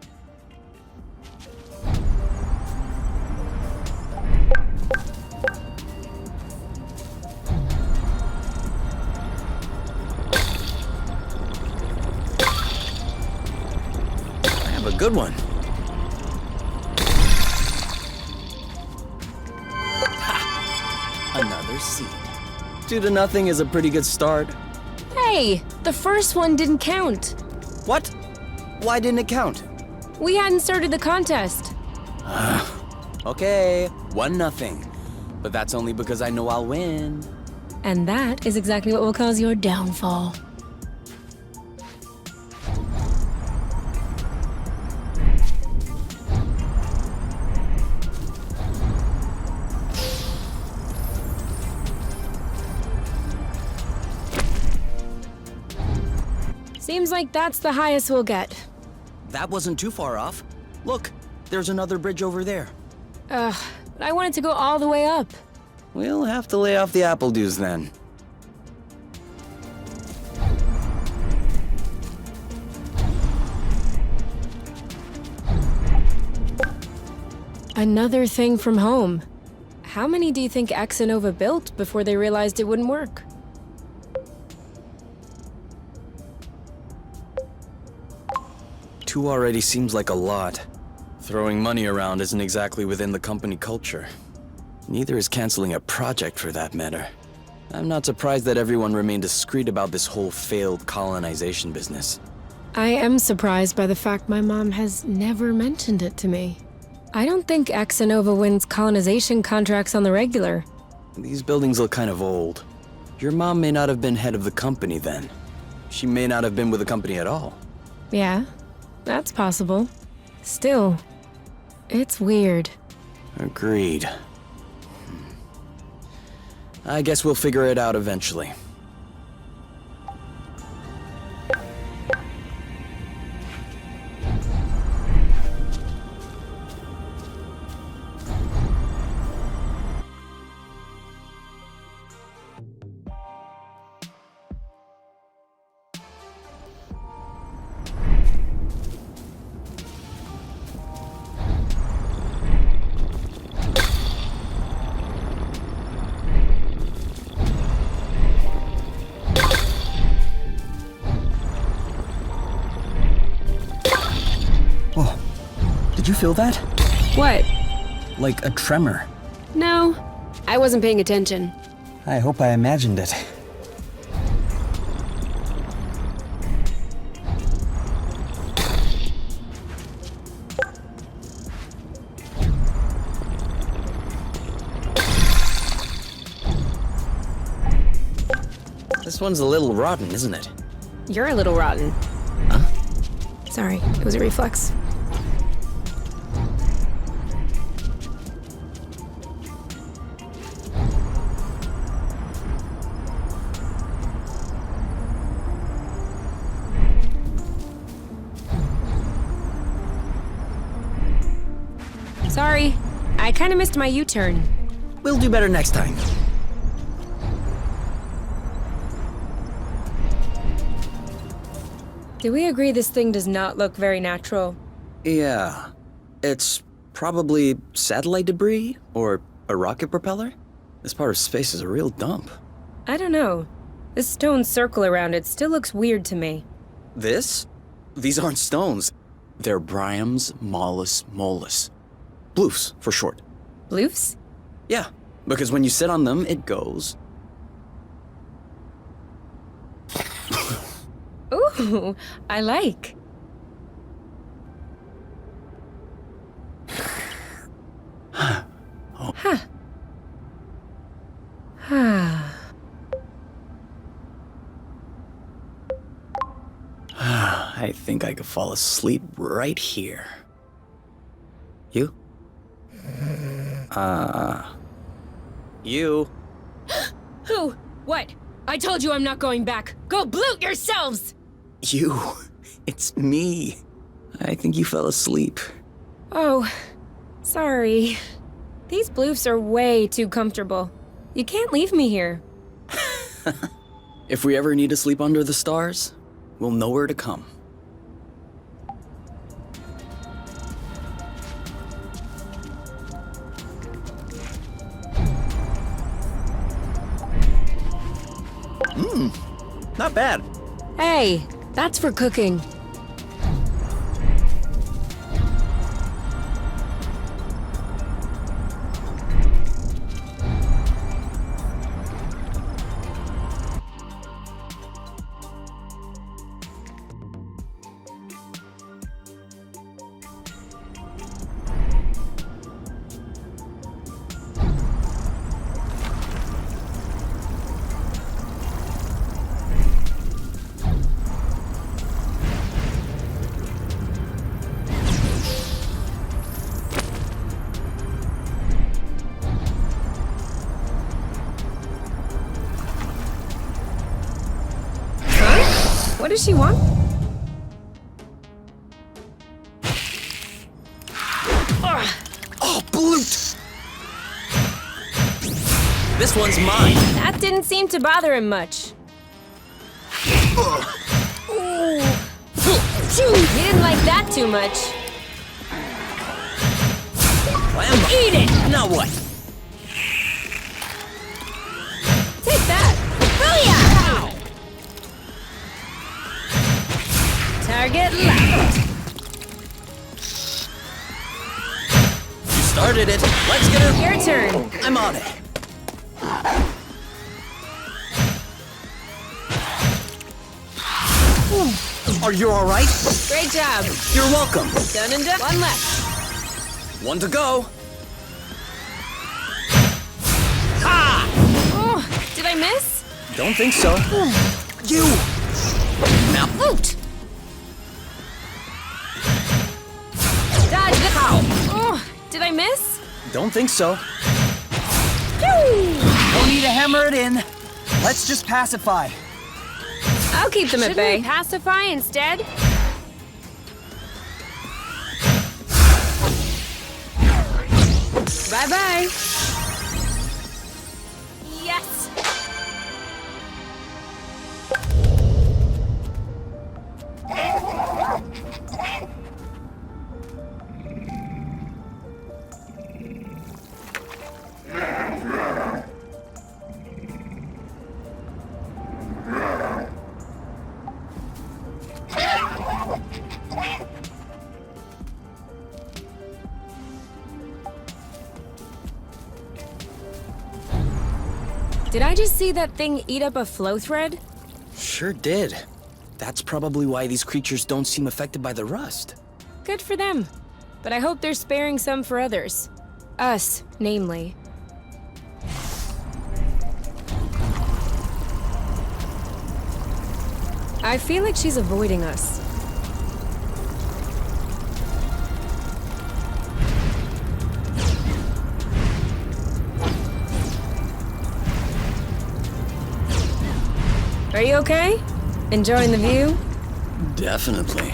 I have a good one. Ha! Another seed. 2-0 is a pretty good start. Hey, the first one didn't count. What? Why didn't it count? We hadn't started the contest. Okay, 1-0. But that's only because I know I'll win. And that is exactly what will cause your downfall. Seems like that's the highest we'll get. That wasn't too far off. Look, there's another bridge over there. But I wanted to go all the way up. We'll have to lay off the apple dues then. Another thing from home. How many do you think X and Nova built before they realized it wouldn't work? Two already seems like a lot. Throwing money around isn't exactly within the company culture. Neither is canceling a project for that matter. I'm not surprised that everyone remained discreet about this whole failed colonization business. I am surprised by the fact my mom has never mentioned it to me. I don't think X and Nova wins colonization contracts on the regular. These buildings look kind of old. Your mom may not have been head of the company then. She may not have been with the company at all. Yeah, that's possible. Still, it's weird. Agreed. I guess we'll figure it out eventually. Did you feel that? What? Like a tremor. No, I wasn't paying attention. I hope I imagined it. This one's a little rotten, isn't it? You're a little rotten. Huh? Sorry, it was a reflex. Sorry, I kind of missed my U-turn. We'll do better next time. Do we agree this thing does not look very natural? Yeah. It's probably satellite debris or a rocket propeller. This part of space is a real dump. I don't know. This stone circle around it still looks weird to me. This? These aren't stones. They're Bryum's mollis mollis. Bloofs, for short. Bloofs? Yeah, because when you sit on them, it goes. Ooh, I like. Huh. I think I could fall asleep right here. You? You? Who? What? I told you I'm not going back. Go bloot yourselves! You. It's me. I think you fell asleep. Oh, sorry. These bloofs are way too comfortable. You can't leave me here. If we ever need to sleep under the stars, we'll know where to come. Not bad. Hey, that's for cooking. What does she want? Oh, Bloot! This one's mine. That didn't seem to bother him much. Ooh. He didn't like that too much. Eat it! Now what? Take that! Booyah! Target left. You started it. Let's get her. Your turn. I'm on it. Are you all right? Great job. You're welcome. Done and done. One left. One to go. Oh, did I miss? Don't think so. You. Now. Loot. Dodge the pow. Oh, did I miss? Don't think so. Phew. No need to hammer it in. Let's just pacify. I'll keep them at bay. Shouldn't we pacify instead? Bye-bye. Yes! Did I just see that thing eat up a flow thread? Sure did. That's probably why these creatures don't seem affected by the rust. Good for them. But I hope they're sparing some for others. Us, namely. I feel like she's avoiding us. Are you okay? Enjoying the view? Definitely.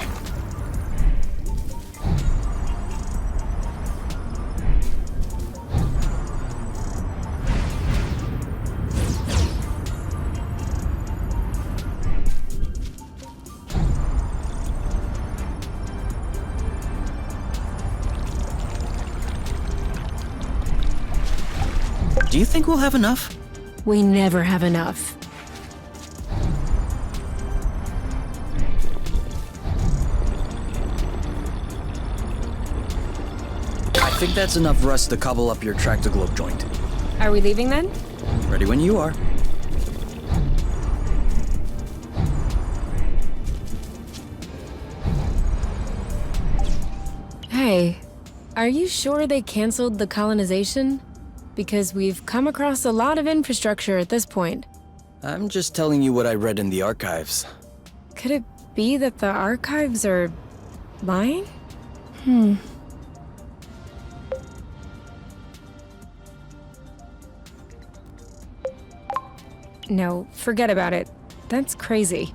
Do you think we'll have enough? We never have enough. I think that's enough rust to cobble up your tractoglobe joint. Are we leaving then? Ready when you are. Hey, are you sure they canceled the colonization? Because we've come across a lot of infrastructure at this point. I'm just telling you what I read in the archives. Could it be that the archives are lying? No, forget about it. That's crazy.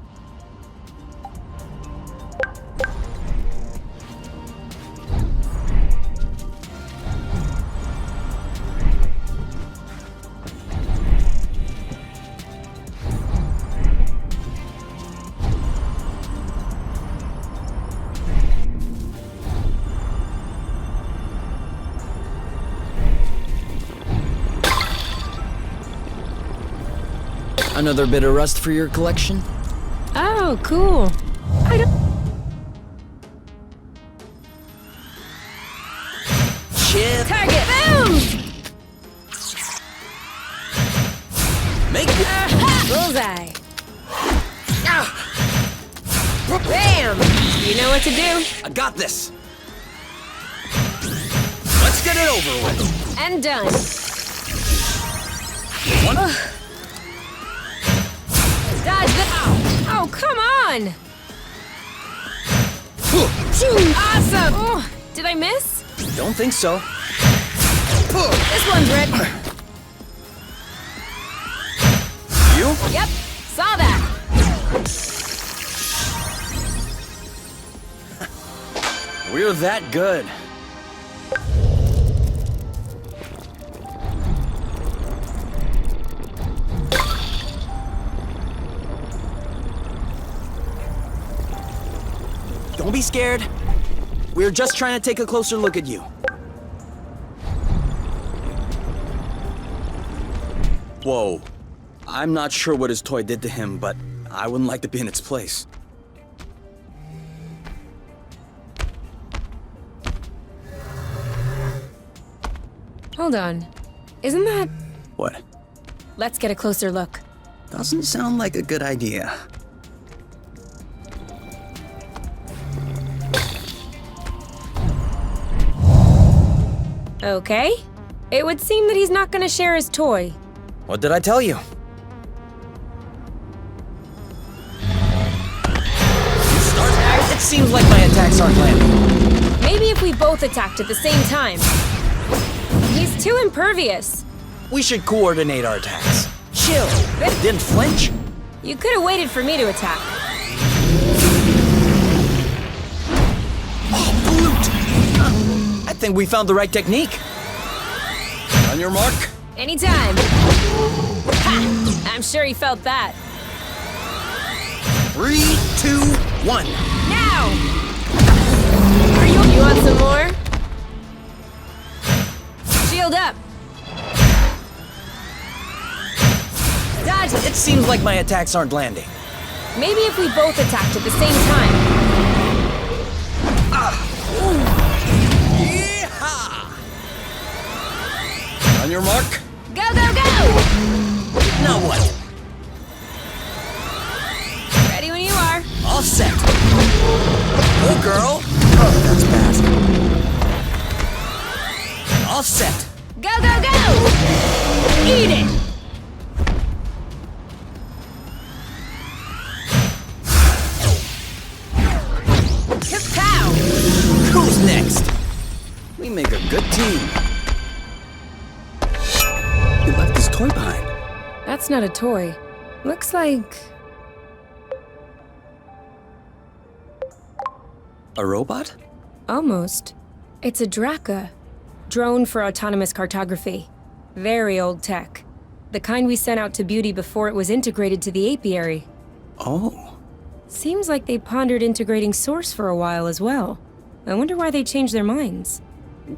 Another bit of rust for your collection? Oh, cool. I don't... Chip! Target! Boom! Make it! Bullseye. Bam! You know what to do. I got this! Let's get it over with! And done. One. Dodge the... Oh, come on! Awesome! Oh, did I miss? Don't think so. This one's red. You? Yep, saw that. We're that good. Don't be scared. We're just trying to take a closer look at you. Whoa. I'm not sure what his toy did to him, but I wouldn't like to be in its place. Hold on. Isn't that... What? Let's get a closer look. Doesn't sound like a good idea. Okay. It would seem that he's not gonna share his toy. What did I tell you? It seems like my attacks aren't landing. Maybe if we both attacked at the same time. He's too impervious. We should coordinate our attacks. Chill. Didn't flinch? You could have waited for me to attack. Oh, Blute! I think we found the right technique. On your mark. Anytime. Ha! I'm sure he felt that. 3, 2, 1. Now! You want some more? Shield up. Dodge it. It seems like my attacks aren't landing. Maybe if we both attacked at the same time. Yeehaw! On your mark. Go, go, go! Now what? Ready when you are. All set. Oh, girl. Oh, that's fast. All set. Go, go, go! Eat it! Kapow! Who's next? We make a good team. He left his toy behind. That's not a toy. Looks like... A robot? Almost. It's a Draka. Drone for autonomous cartography. Very old tech. The kind we sent out to Beauty before it was integrated to the Apiary. Oh. Seems like they pondered integrating Source for a while as well. I wonder why they changed their minds.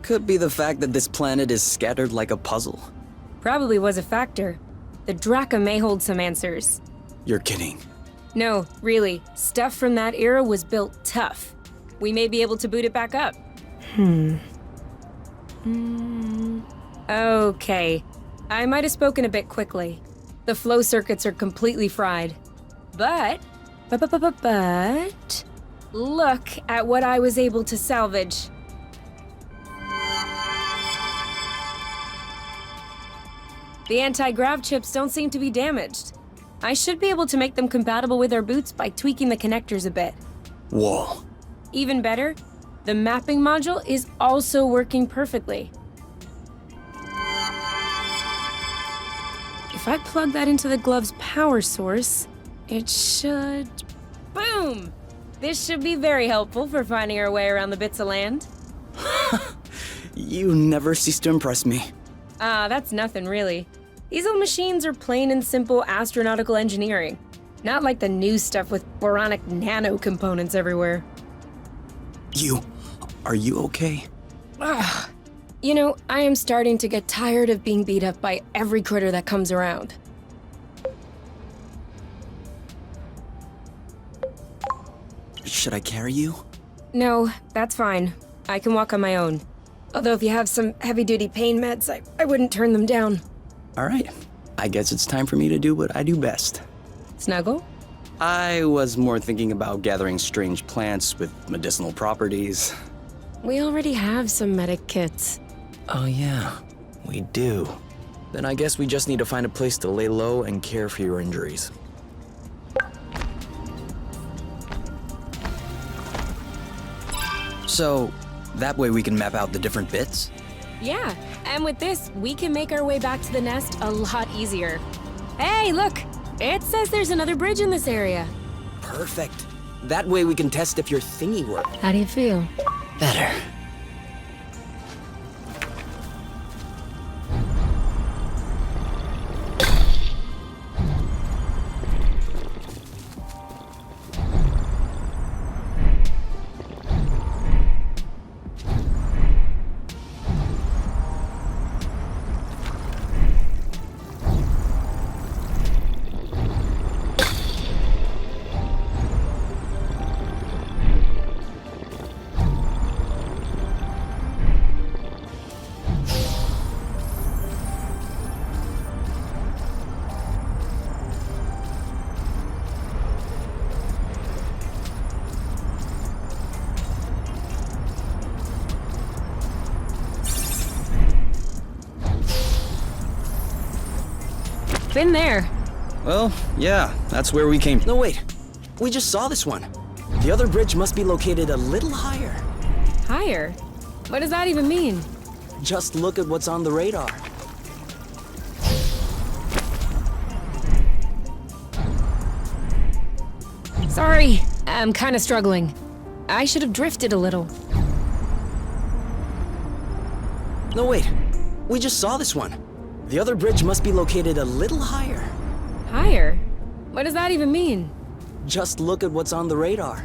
Could be the fact that this planet is scattered like a puzzle. Probably was a factor. The Draka may hold some answers. You're kidding. No, really. Stuff from that era was built tough. We may be able to boot it back up. Okay. I might have spoken a bit quickly. The flow circuits are completely fried. But... Look at what I was able to salvage. The anti-grav chips don't seem to be damaged. I should be able to make them compatible with our boots by tweaking the connectors a bit. Whoa. Even better, the mapping module is also working perfectly. If I plug that into the glove's power source, it should... Boom! This should be very helpful for finding our way around the bits of land. You never cease to impress me. That's nothing really. These old machines are plain and simple astronautical engineering. Not like the new stuff with boronic nano components everywhere. Are you okay? You know, I am starting to get tired of being beat up by every critter that comes around. Should I carry you? No, that's fine. I can walk on my own. Although if you have some heavy-duty pain meds, I wouldn't turn them down. All right. I guess it's time for me to do what I do best. Snuggle? I was more thinking about gathering strange plants with medicinal properties. We already have some medic kits. Oh yeah, we do. Then I guess we just need to find a place to lay low and care for your injuries. So, that way we can map out the different bits? Yeah, and with this, we can make our way back to the nest a lot easier. Hey, look! It says there's another bridge in this area. Perfect. That way we can test if your thingy works. How do you feel? Better. Been there. Well, yeah, that's where we came. No, wait. We just saw this one. The other bridge must be located a little higher. Higher? What does that even mean? Just look at what's on the radar. Sorry, I'm kinda struggling. I should have drifted a little. No, wait. We just saw this one. The other bridge must be located a little higher. Higher? What does that even mean? Just look at what's on the radar.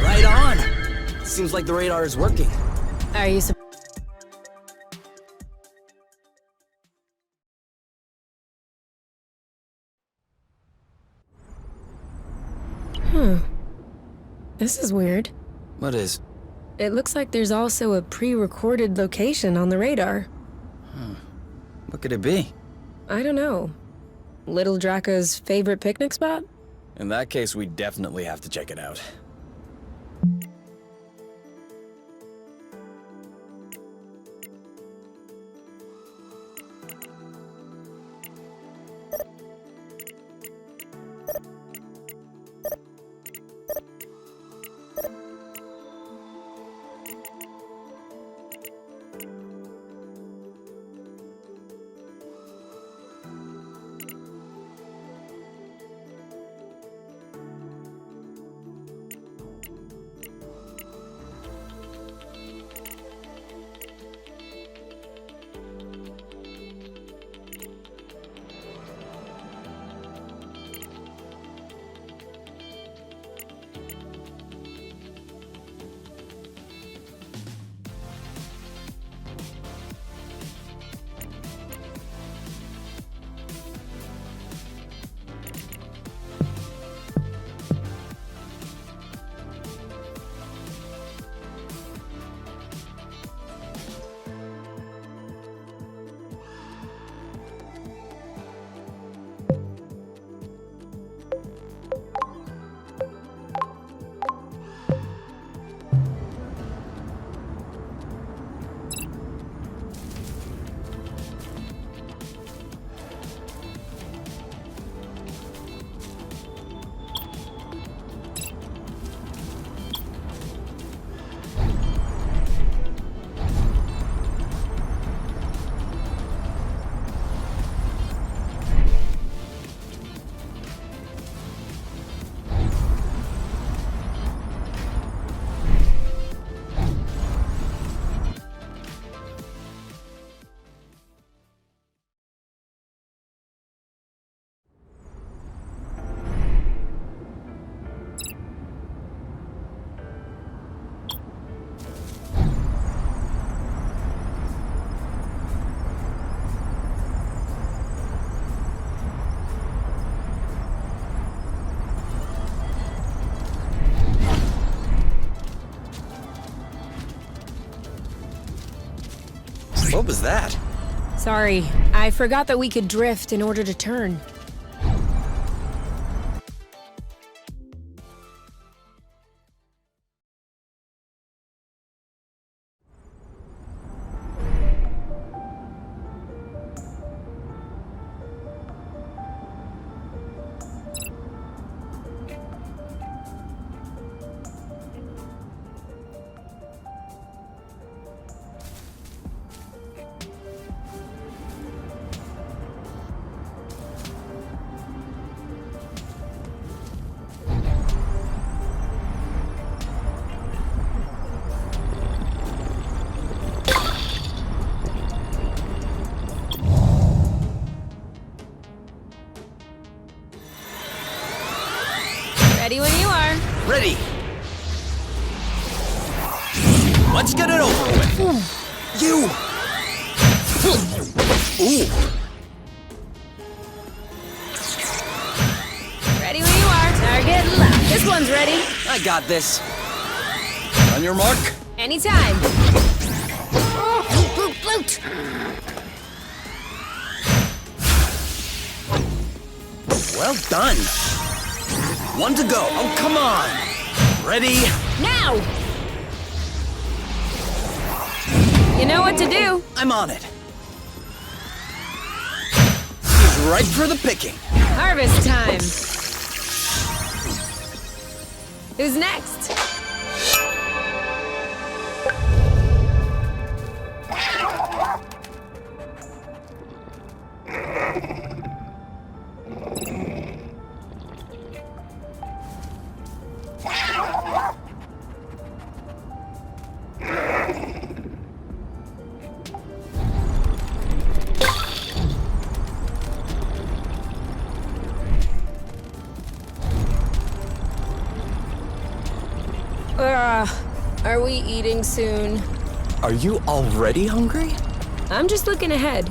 Right on! Seems like the radar is working. Are you This is weird. What is? It looks like there's also a pre-recorded location on the radar. What could it be? I don't know. Little Draco's favorite picnic spot? In that case, we definitely have to check it out. What was that? Sorry, I forgot that we could drift in order to turn. Ready when you are. Ready! Let's get it over with! You! Ooh! Ready when you are. Target left. This one's ready. I got this. On your mark. Anytime. Bloop, bloop, bloop. Well done. One to go. Oh, come on. Ready? Now! You know what to do. I'm on it. He's right for the picking. Harvest time. Who's next? Are we eating soon? Are you already hungry? I'm just looking ahead.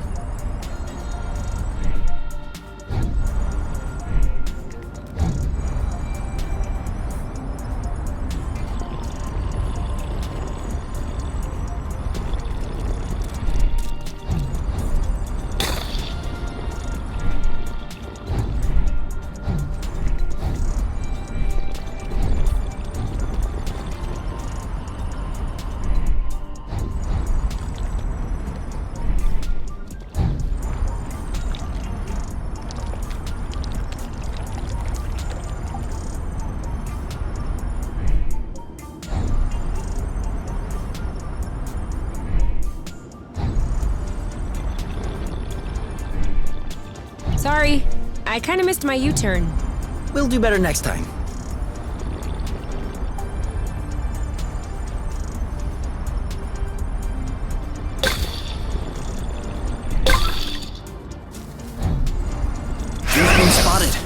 Sorry, I kind of missed my U-turn. We'll do better next time. You've been spotted.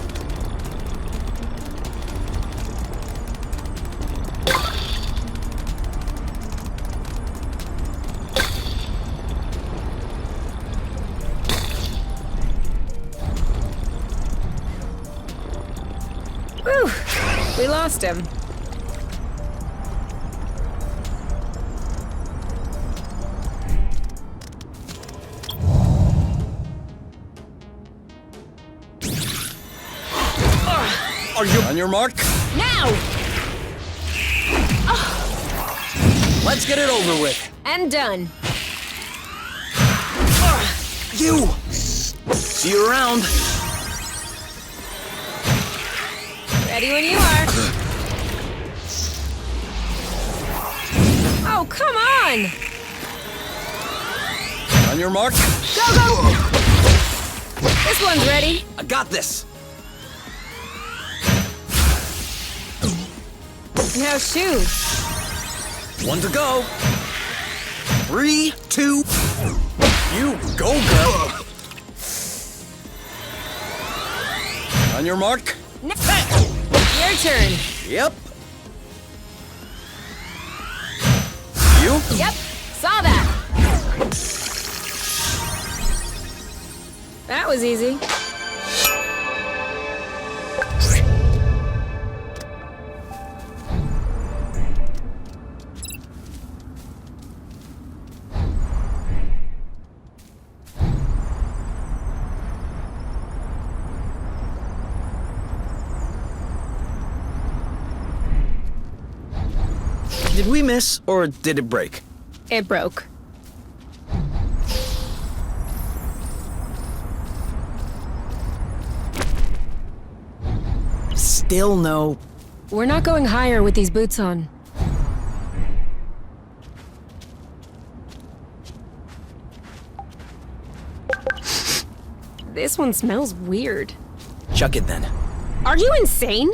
Whew, we lost him. Are you on your mark? Now! Let's get it over with. And done. You! See you around. Ready when you are. Oh, come on! On your mark. Go, go! This one's ready. I got this. Now shoot. One to go. 3, 2. You go, girl. On your mark. Your turn. Yep. You? Yep, saw that. That was easy. Did we miss, or did it break? It broke. Still no... We're not going higher with these boots on. This one smells weird. Chuck it then. Are you insane?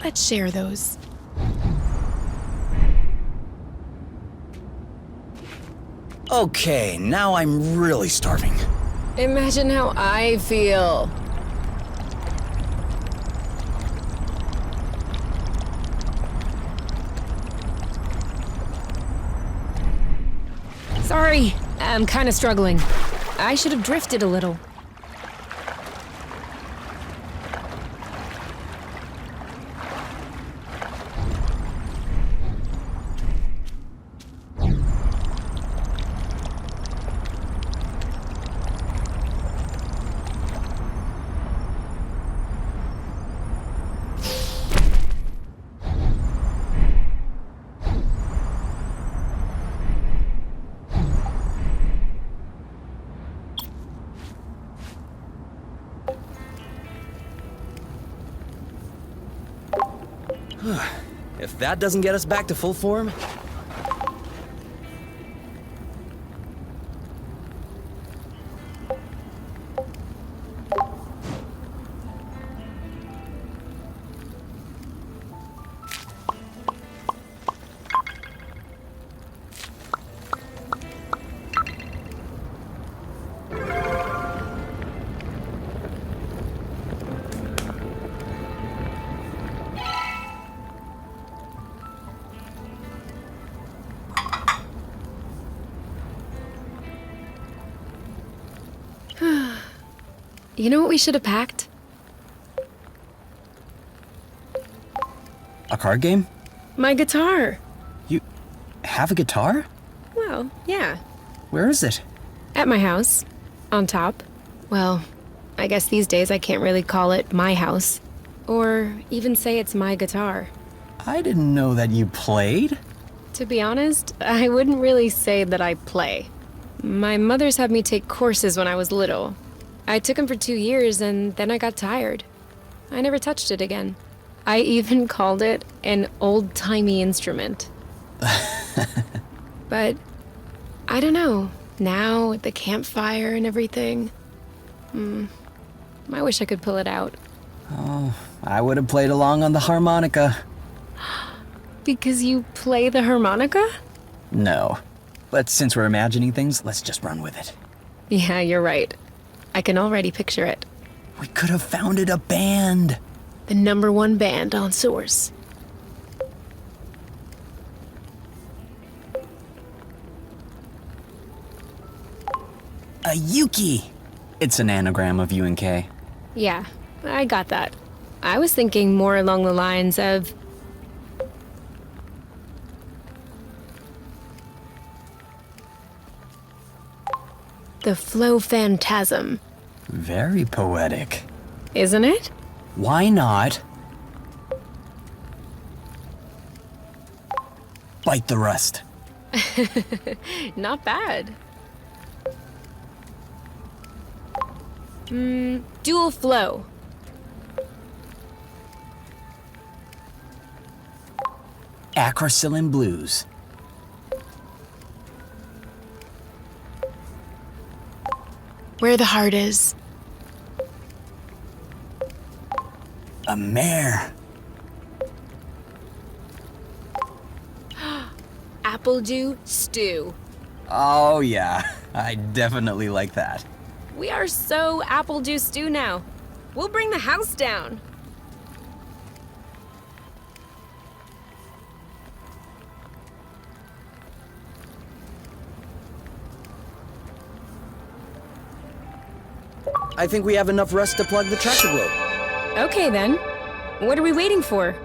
Let's share those. Okay, now I'm really starving. Imagine how I feel. Sorry, I'm kind of struggling. I should have drifted a little. If that doesn't get us back to full form... You know what we should have packed? A card game? My guitar. You have a guitar? Well, yeah. Where is it? At my house. On top. Well, I guess these days I can't really call it my house. Or even say it's my guitar. I didn't know that you played. To be honest, I wouldn't really say that I play. My mother's had me take courses when I was little. I took them for 2 years and then I got tired. I never touched it again. I even called it an old-timey instrument. But I don't know. Now, with the campfire and everything, I wish I could pull it out. Oh, I would have played along on the harmonica. Because you play the harmonica? No. But since we're imagining things, let's just run with it. Yeah, you're right. I can already picture it. We could have founded a band. The #1 band on Source. A Yuki. It's an anagram of UNK. Yeah, I got that. I was thinking more along the lines of... the Flow Phantasm. Very poetic. Isn't it? Why not? bite the rust. Not bad. Dual flow. Acrocillin blues. Where the heart is. A mare. Apple dew stew. Oh yeah, I definitely like that. We are so apple dew stew now. We'll bring the house down. I think we have enough rust to plug the tractor globe. Okay then. What are we waiting for?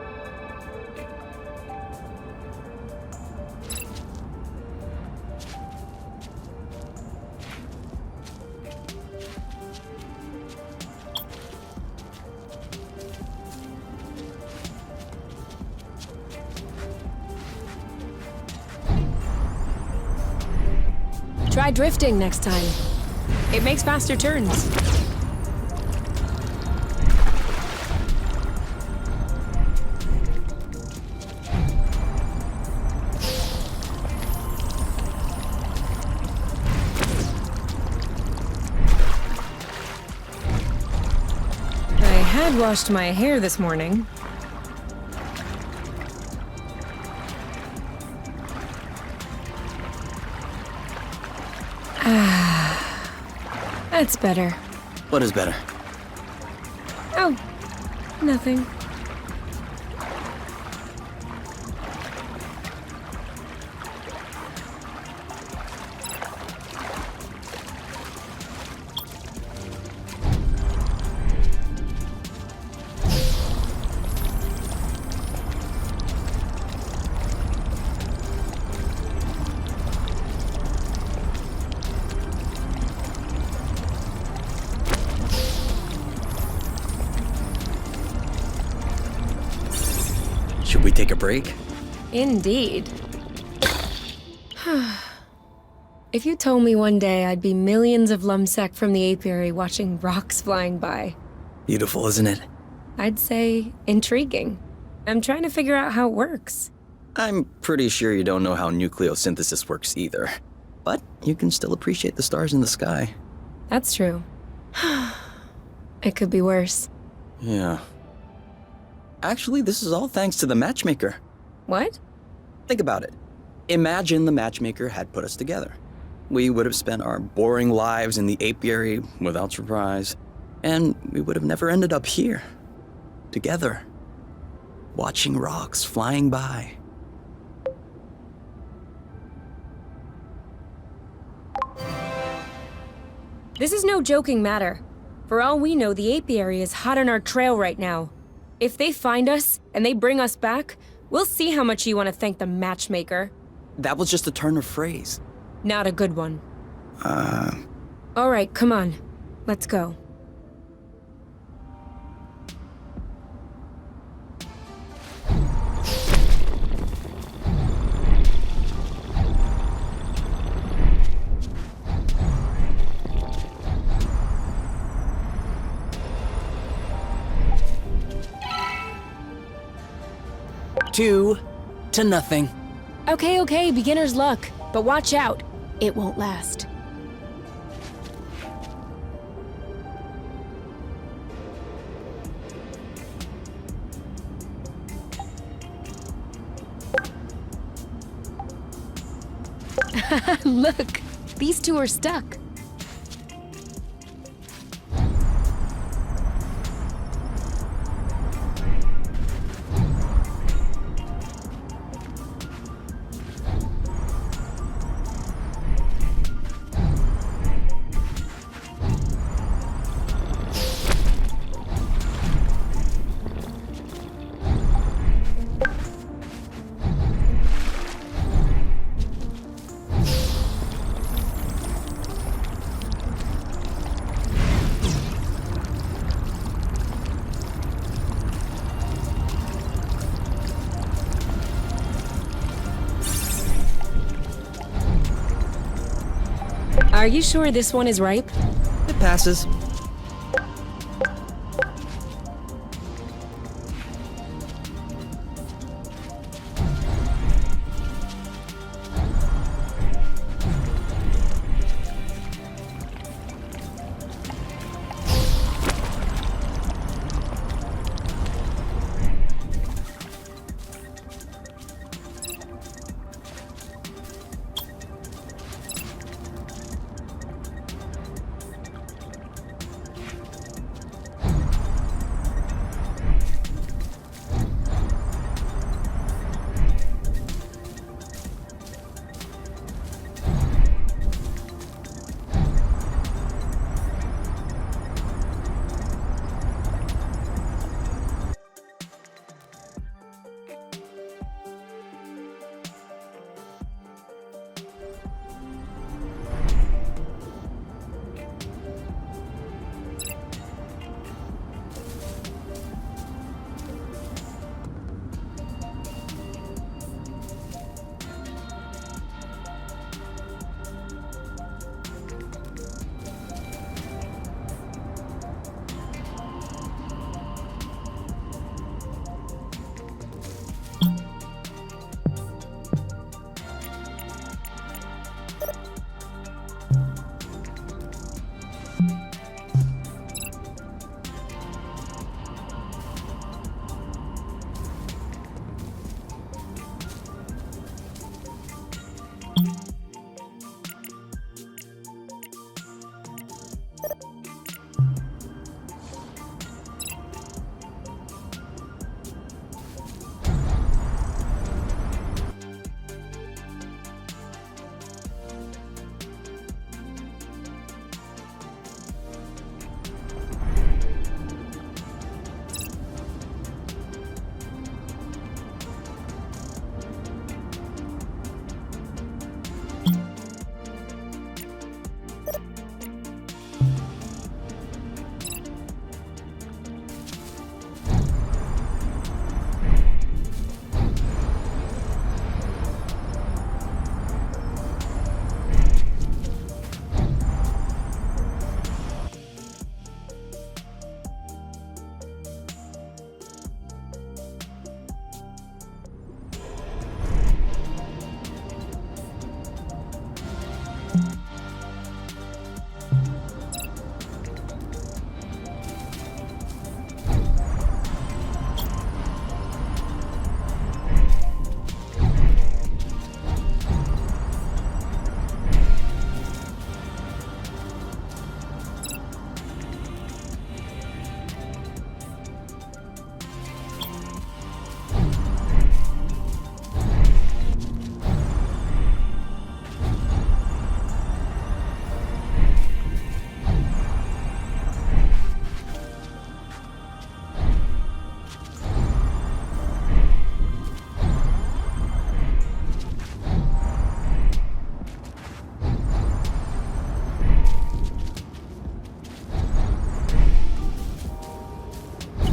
Try drifting next time. It makes faster turns. I had washed my hair this morning. That's better. What is better? Oh, nothing. Should we take a break? Indeed. If you told me one day I'd be millions of lumsec from the apiary watching rocks flying by, Beautiful, isn't it? I'd say intriguing. I'm trying to figure out how it works. I'm pretty sure you don't know how nucleosynthesis works either. But you can still appreciate the stars in the sky. That's true. It could be worse. Yeah. Actually, this is all thanks to the matchmaker. What? Think about it. Imagine the matchmaker had put us together. We would have spent our boring lives in the apiary without surprise, and we would have never ended up here, together, watching rocks flying by. This is no joking matter. For all we know, the apiary is hot on our trail right now. If they find us and they bring us back, we'll see how much you want to thank the matchmaker. That was just a turn of phrase. Not a good one. All right, come on. Let's go. Two to nothing. Okay, beginner's luck. But watch out. It won't last. Look, these two are stuck. Are you sure this one is ripe? It passes.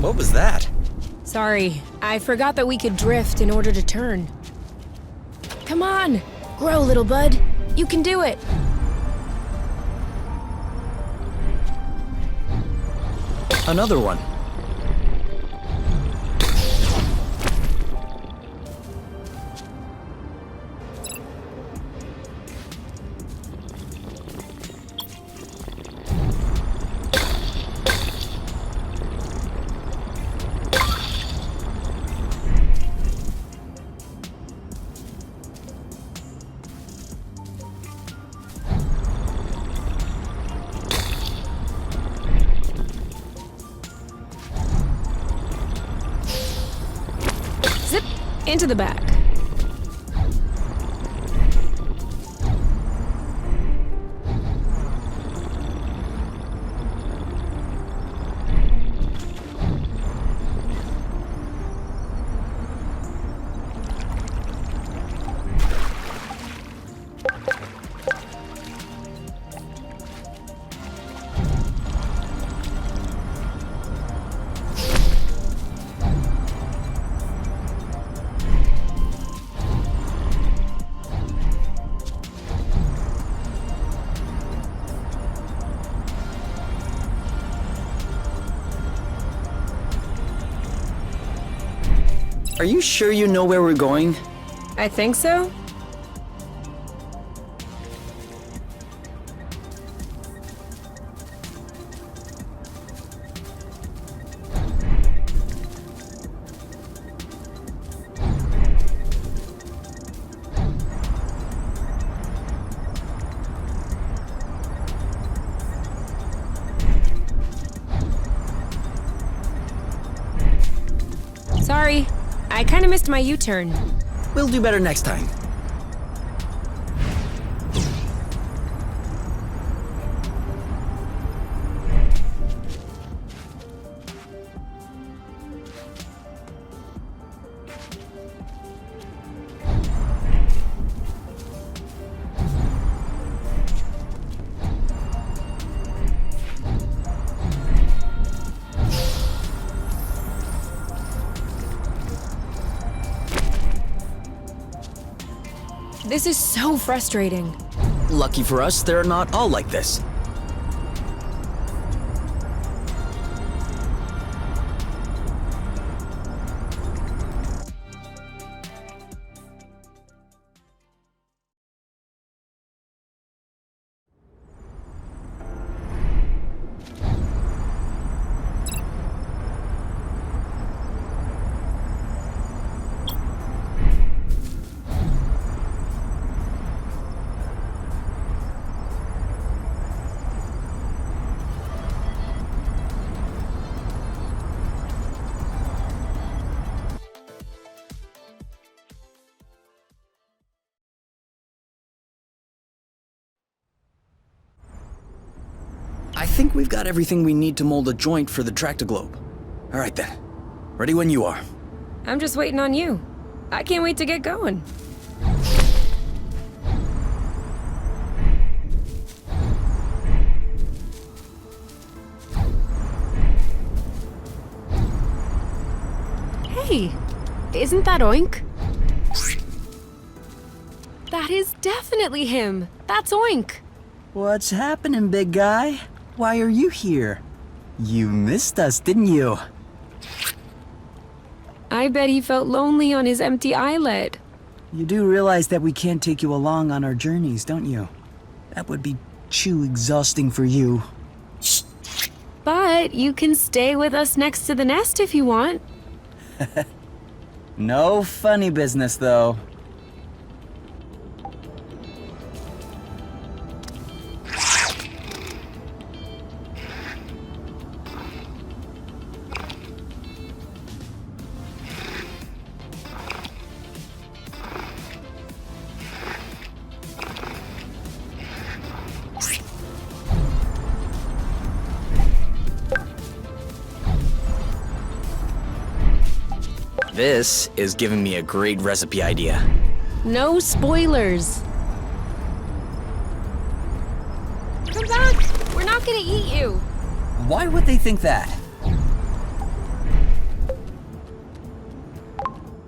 What was that? Sorry, I forgot that we could drift in order to turn. Come on! Grow, little bud. You can do it! Another one. Zip! Into the back. Are you sure you know where we're going? I think so. Sorry, I kind of missed my U-turn. We'll do better next time. This is so frustrating. Lucky for us, they're not all like this. I think we've got everything we need to mold a joint for the tractoglobe. All right then. Ready when you are. I'm just waiting on you. I can't wait to get going. Hey, isn't that Oink? That is definitely him. That's Oink. What's happening, big guy? Why are you here? You missed us, didn't you? I bet he felt lonely on his empty islet. You do realize that we can't take you along on our journeys, don't you? That would be too exhausting for you. But you can stay with us next to the nest if you want. No funny business, though. This is giving me a great recipe idea. No spoilers. Come back! We're not gonna eat you. Why would they think that?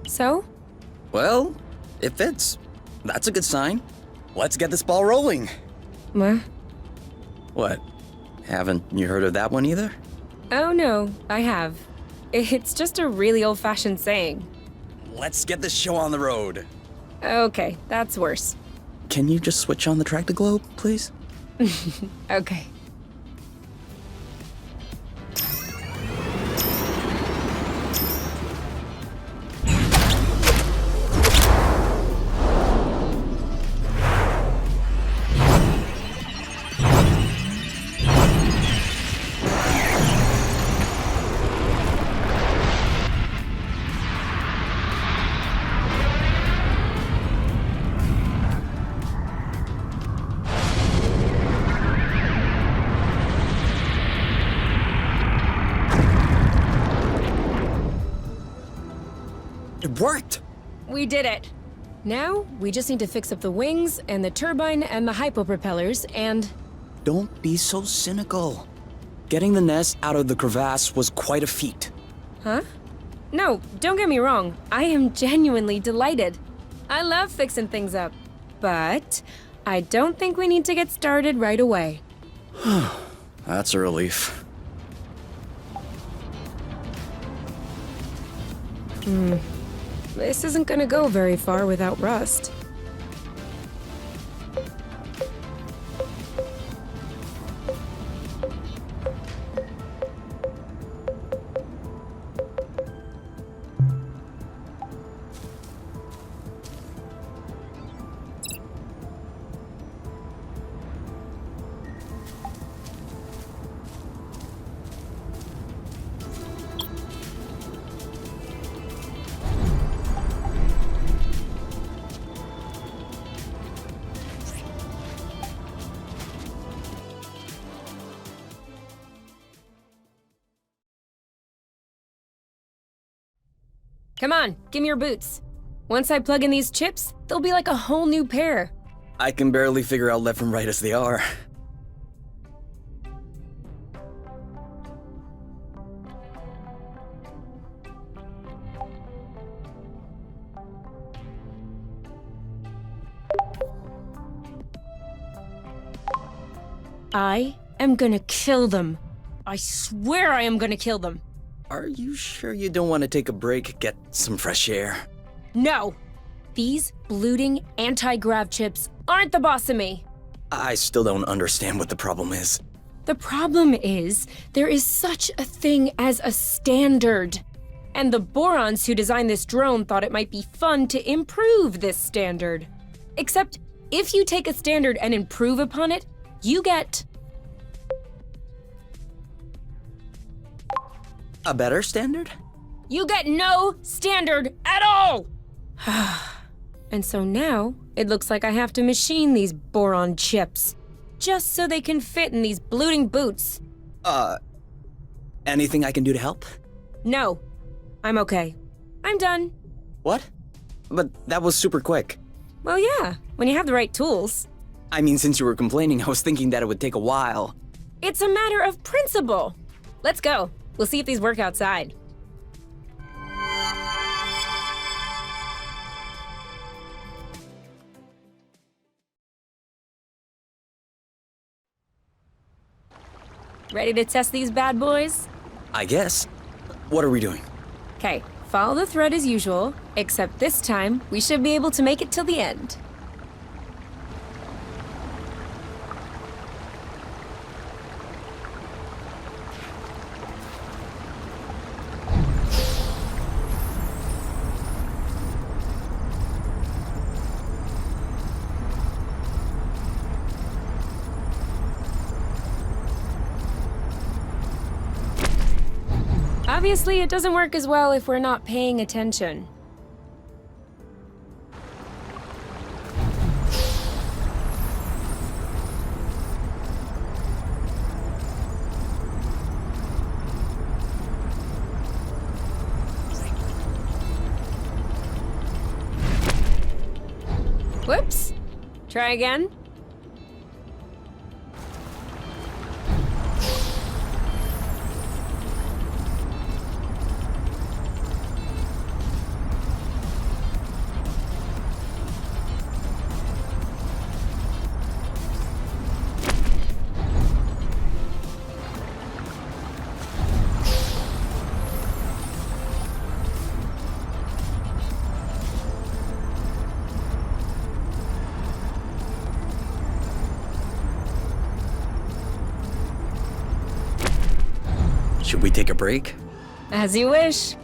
So? Well, it fits. That's a good sign. Let's get this ball rolling. What? What? Haven't you heard of that one either? Oh no, I have. It's just a really old-fashioned saying. Let's get this show on the road. Okay, that's worse. Can you just switch on the tractoglobe, please? Okay. It worked! We did it. Now, we just need to fix up the wings and the turbine and the hypopropellers and... Don't be so cynical. Getting the nest out of the crevasse was quite a feat. Huh? No, don't get me wrong. I am genuinely delighted. I love fixing things up. But I don't think we need to get started right away. That's a relief. This isn't gonna go very far without rust. Come on, give me your boots. Once I plug in these chips, they'll be like a whole new pair. I can barely figure out left from right as they are. I am gonna kill them. I swear I am gonna kill them. Are you sure you don't want to take a break, get some fresh air? No! These bloating anti-grav chips aren't the boss of me. I still don't understand what the problem is. The problem is, there is such a thing as a standard. And the Borons who designed this drone thought it might be fun to improve this standard. Except, if you take a standard and improve upon it, you get... A better standard? You get no standard at all! And so now, it looks like I have to machine these boron chips. Just so they can fit in these bloating boots. Anything I can do to help? No. I'm okay. I'm done. What? But that was super quick. Well, yeah, when you have the right tools. I mean, since you were complaining, I was thinking that it would take a while. It's a matter of principle. Let's go. We'll see if these work outside. Ready to test these bad boys? I guess. What are we doing? Okay, follow the thread as usual, except this time we should be able to make it till the end. Obviously, it doesn't work as well if we're not paying attention. Whoops. Try again. Should we take a break? As you wish.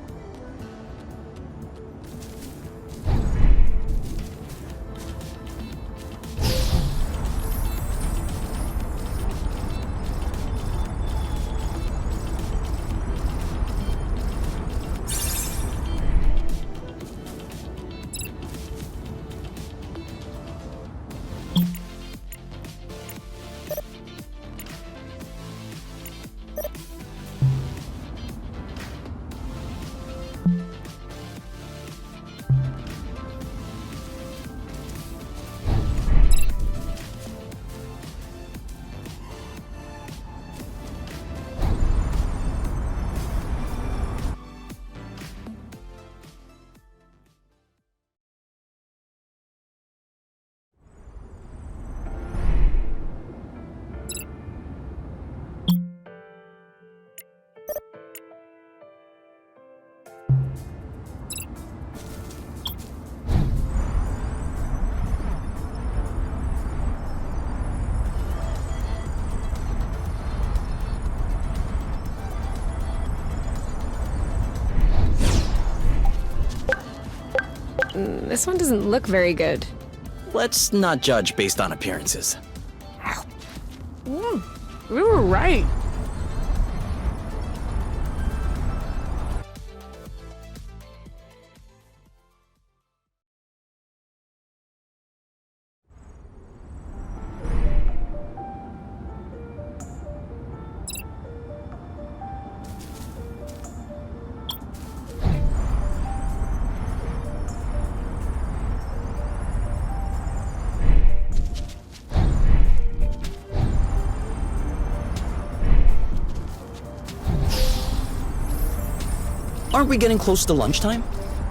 This one doesn't look very good. Let's not judge based on appearances. You were right. Aren't we getting close to lunchtime?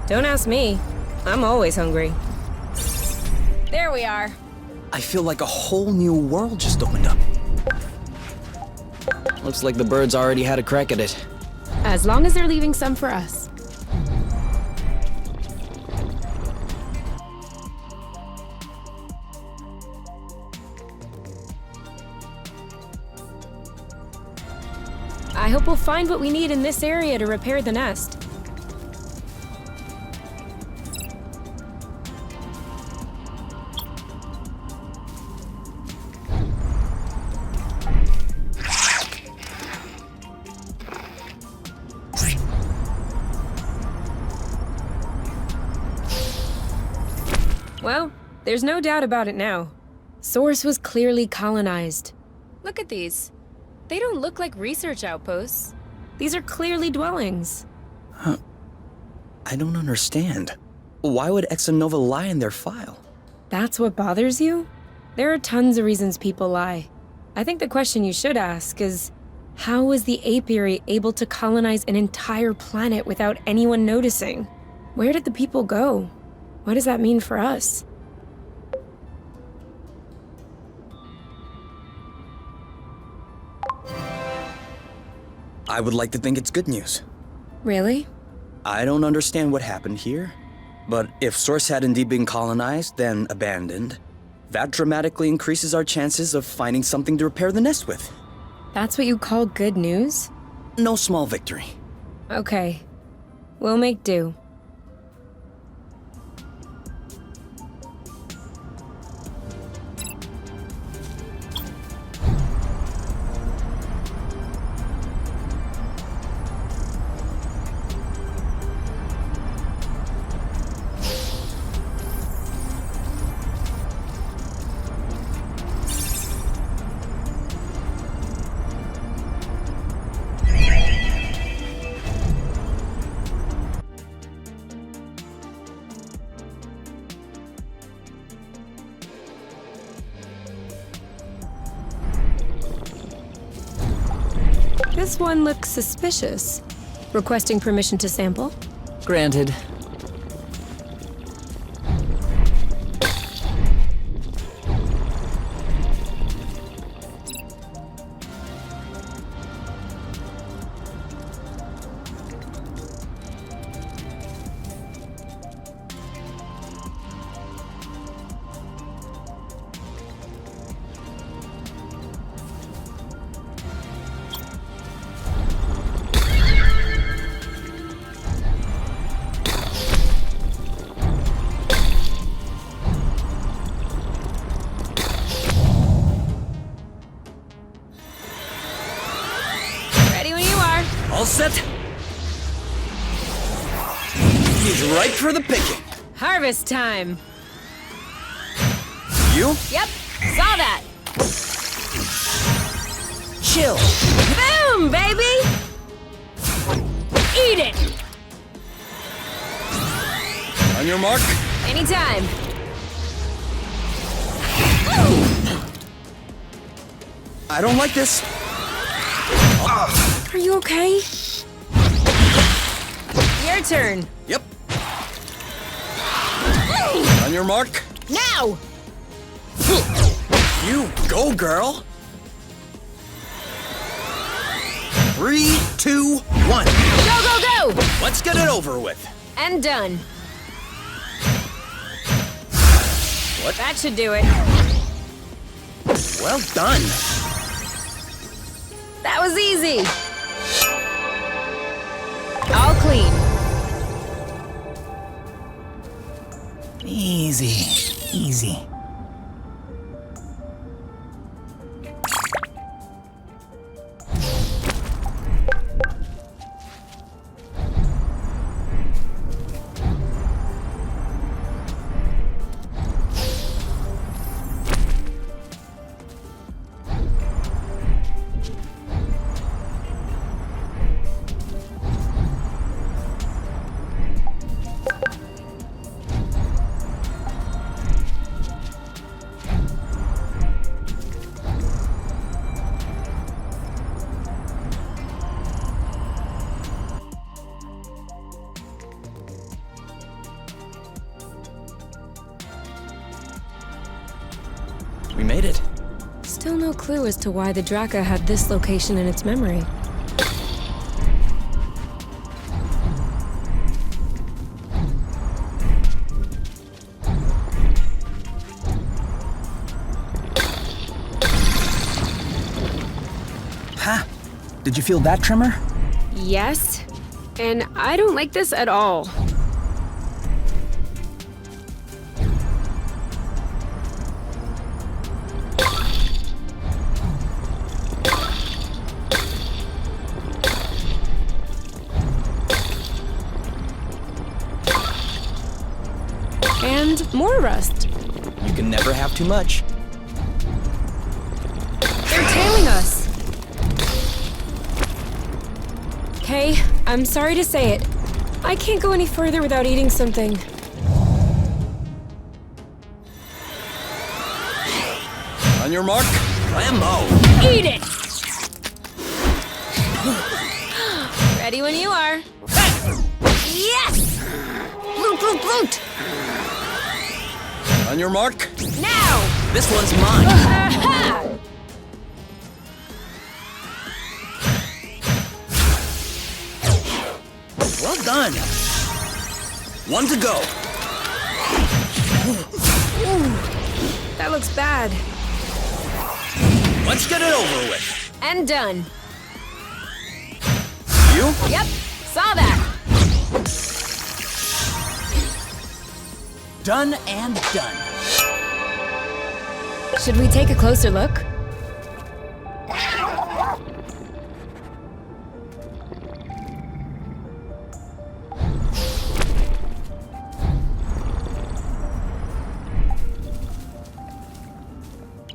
Don't ask me. I'm always hungry. There we are. I feel like a whole new world just opened up. Looks like the birds already had a crack at it. As long as they're leaving some for us. I hope we'll find what we need in this area to repair the nest. Well, there's no doubt about it now. Source was clearly colonized. Look at these. They don't look like research outposts. These are clearly dwellings. I don't understand. Why would Exanova lie in their file? That's what bothers you? There are tons of reasons people lie. I think the question you should ask is, how was the Apiary able to colonize an entire planet without anyone noticing? Where did the people go? What does that mean for us? I would like to think it's good news. Really? I don't understand what happened here, but if Source had indeed been colonized, then abandoned, that dramatically increases our chances of finding something to repair the nest with. That's what you call good news? No small victory. Okay. We'll make do. This one looks suspicious. Requesting permission to sample? Granted. Ready when you are. All set? He's ripe for the picking. Harvest time. You? Yep, saw that. Chill. Boom, baby! Eat it! On your mark. Anytime. I don't like this. Are you okay? Your turn. Yep. On your mark. Now! You go, girl. 3, 2, 1. Go, go, go! Let's get it over with. And done. What? That should do it. Well done. That was easy. All clean. Easy, easy. We made it. Still no clue as to why the Draka had this location in its memory. Ha! Did you feel that tremor? Yes. And I don't like this at all. And more rust. You can never have too much. They're tailing us. Okay, I'm sorry to say it. I can't go any further without eating something. On your mark, Rambo. Eat it! Ready when you are. Yes! Bloot, bloot, bloot! On your mark. Now! This one's mine. Aha! Well done. One to go. That looks bad. Let's get it over with. And done. You? Yep, saw that. Done and done. Should we take a closer look?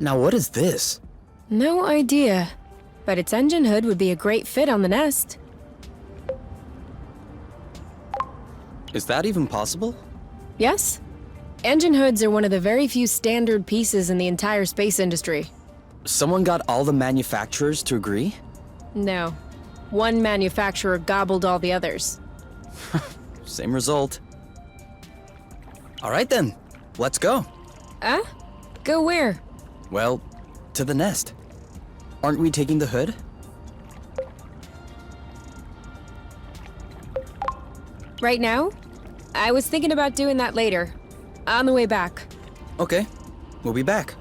Now what is this? No idea. But its engine hood would be a great fit on the nest. Is that even possible? Yes? Engine hoods are one of the very few standard pieces in the entire space industry. Someone got all the manufacturers to agree? No. One manufacturer gobbled all the others. Same result. All right then, let's go. Go where? Well, to the nest. Aren't we taking the hood? Right now? I was thinking about doing that later. On the way back. Okay, we'll be back.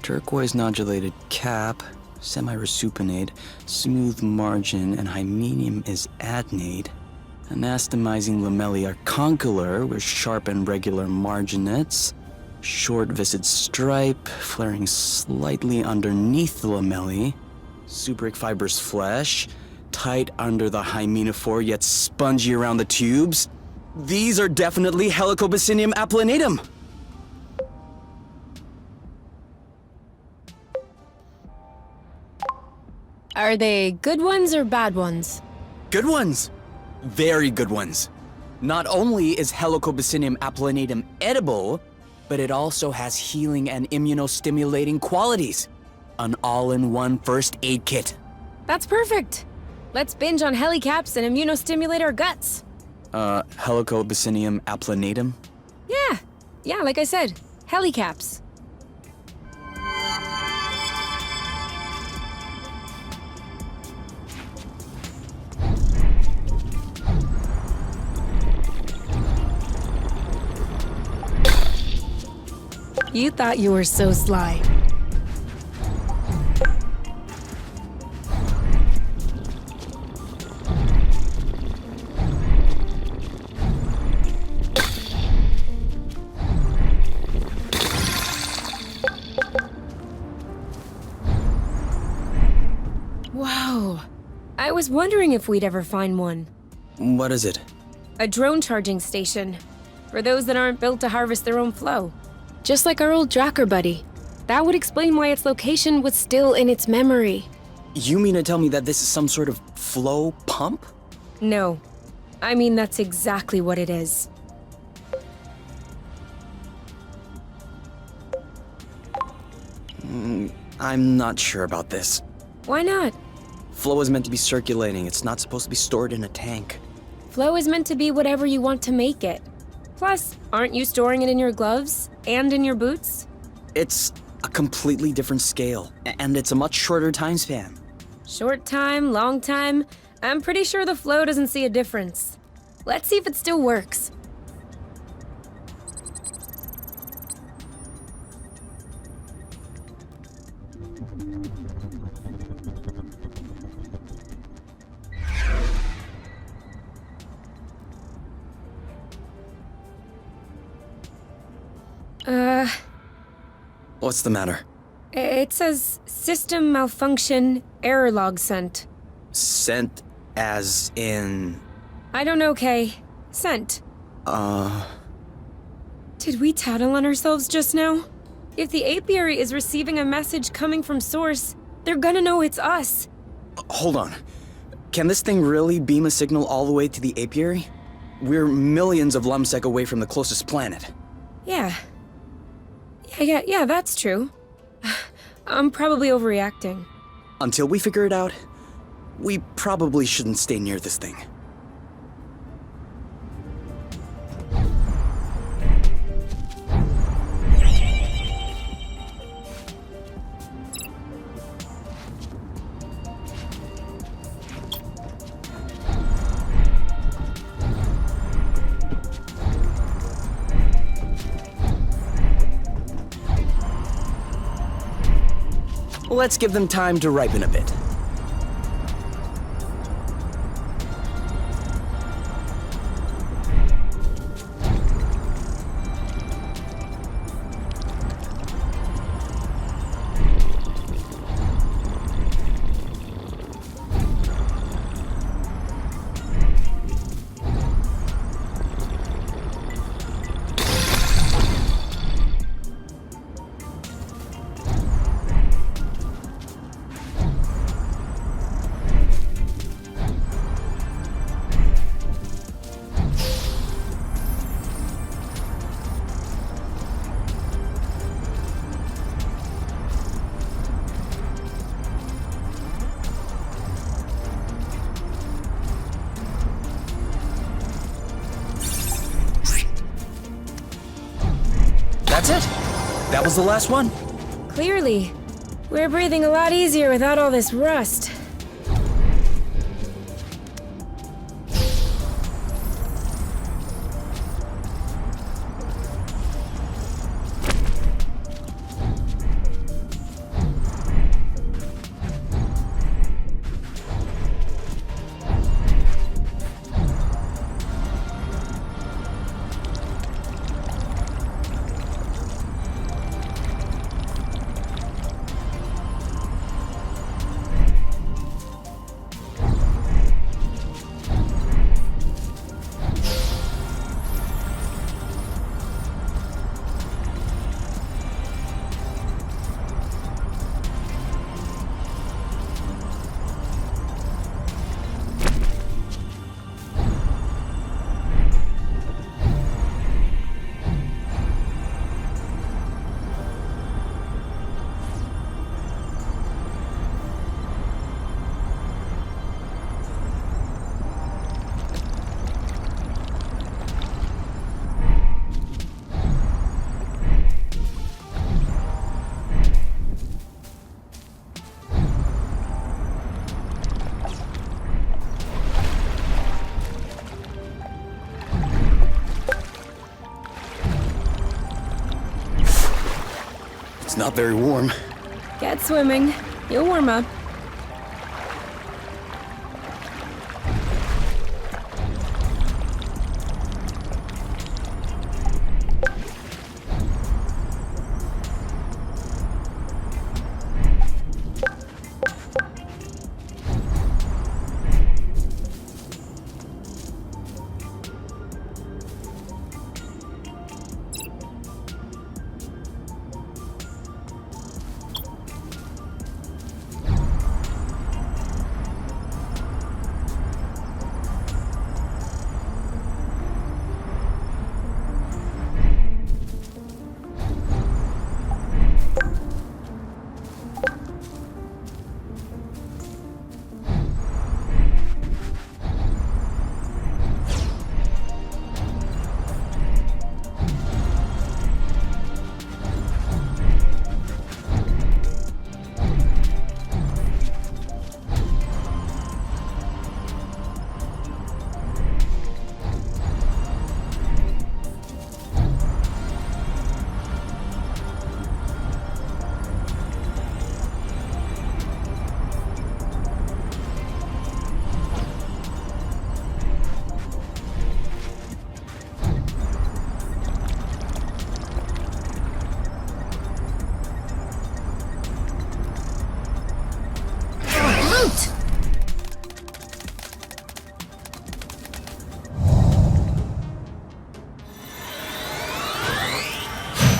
turquoise nodulated cap, semi-resupinate, smooth margin, and hymenum is adnate. Anastomizing lamellae are condylar with sharp and regular marginates. Short viscid stripe, flaring slightly underneath the lamellae. Subric fibrous flesh, tight under the hymenophore yet spongy around the tubes. These are definitely Helicobacinium applanatum. Are they good ones or bad ones? Good ones. Very good ones. Not only is Helicobacinium applanatum edible, but it also has healing and immunostimulating qualities. An all-in-one first aid kit. That's perfect. Let's binge on helicaps and immunostimulate our guts. Helicobacinium applanatum? Yeah, like I said, helicaps. You thought you were so sly. Wow. I was wondering if we'd ever find one. What is it? A drone charging station. For those that aren't built to harvest their own flow. Just like our old Dracker buddy. That would explain why its location was still in its memory. You mean to tell me that this is some sort of flow pump? No. I mean, that's exactly what it is. I'm not sure about this. Why not? Flow is meant to be circulating. It's not supposed to be stored in a tank. Flow is meant to be whatever you want to make it. Plus, aren't you storing it in your gloves? And in your boots? It's a completely different scale, and it's a much shorter time span. Short time, long time, I'm pretty sure the flow doesn't see a difference. Let's see if it still works. What's the matter? It says system malfunction, error log sent. Sent as in... I don't know, Kay. Sent. Did we tattle on ourselves just now? If the Apiary is receiving a message coming from Source, they're gonna know it's us. Hold on. Can this thing really beam a signal all the way to the Apiary? We're millions of lumsec away from the closest planet. Yeah, that's true. I'm probably overreacting. Until we figure it out, we probably shouldn't stay near this thing. Let's give them time to ripen a bit. That's it. That was the last one. Clearly. We're breathing a lot easier without all this rust. It's not very warm. Get swimming. You'll warm up.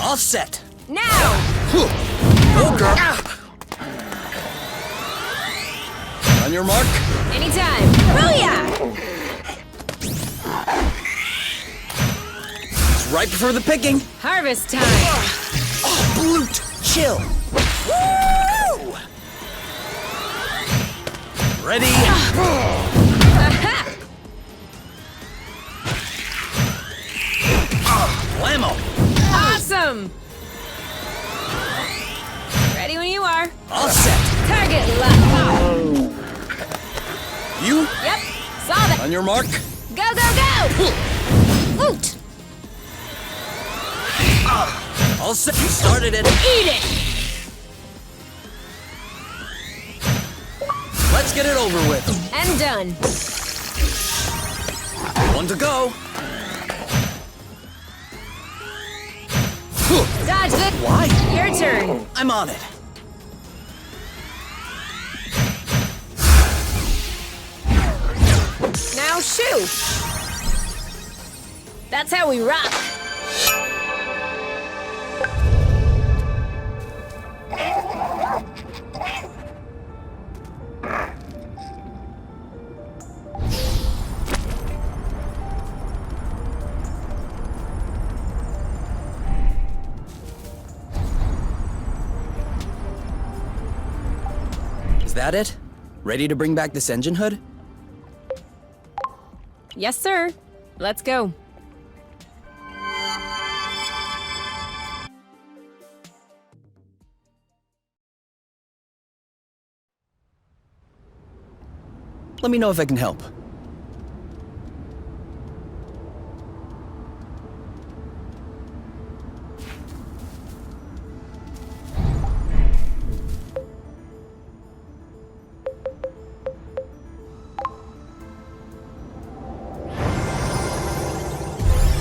All set. Now! Go, girl. On your mark. Anytime. Booyah! It's ripe for the picking. Harvest time. Oh, Blute, chill. Woo! Ready? Aha! Blammo. Awesome! Ready when you are. All set. Target lock. You? Yep, saw that. On your mark. Go, go, go! Loot! All set. You started it. Eat it! Let's get it over with. And done. One to go. Dodge the... Why? Your turn. I'm on it. Now shoo! That's how we rock. Is that it? Ready to bring back this engine hood? Yes, sir. Let's go. Let me know if I can help.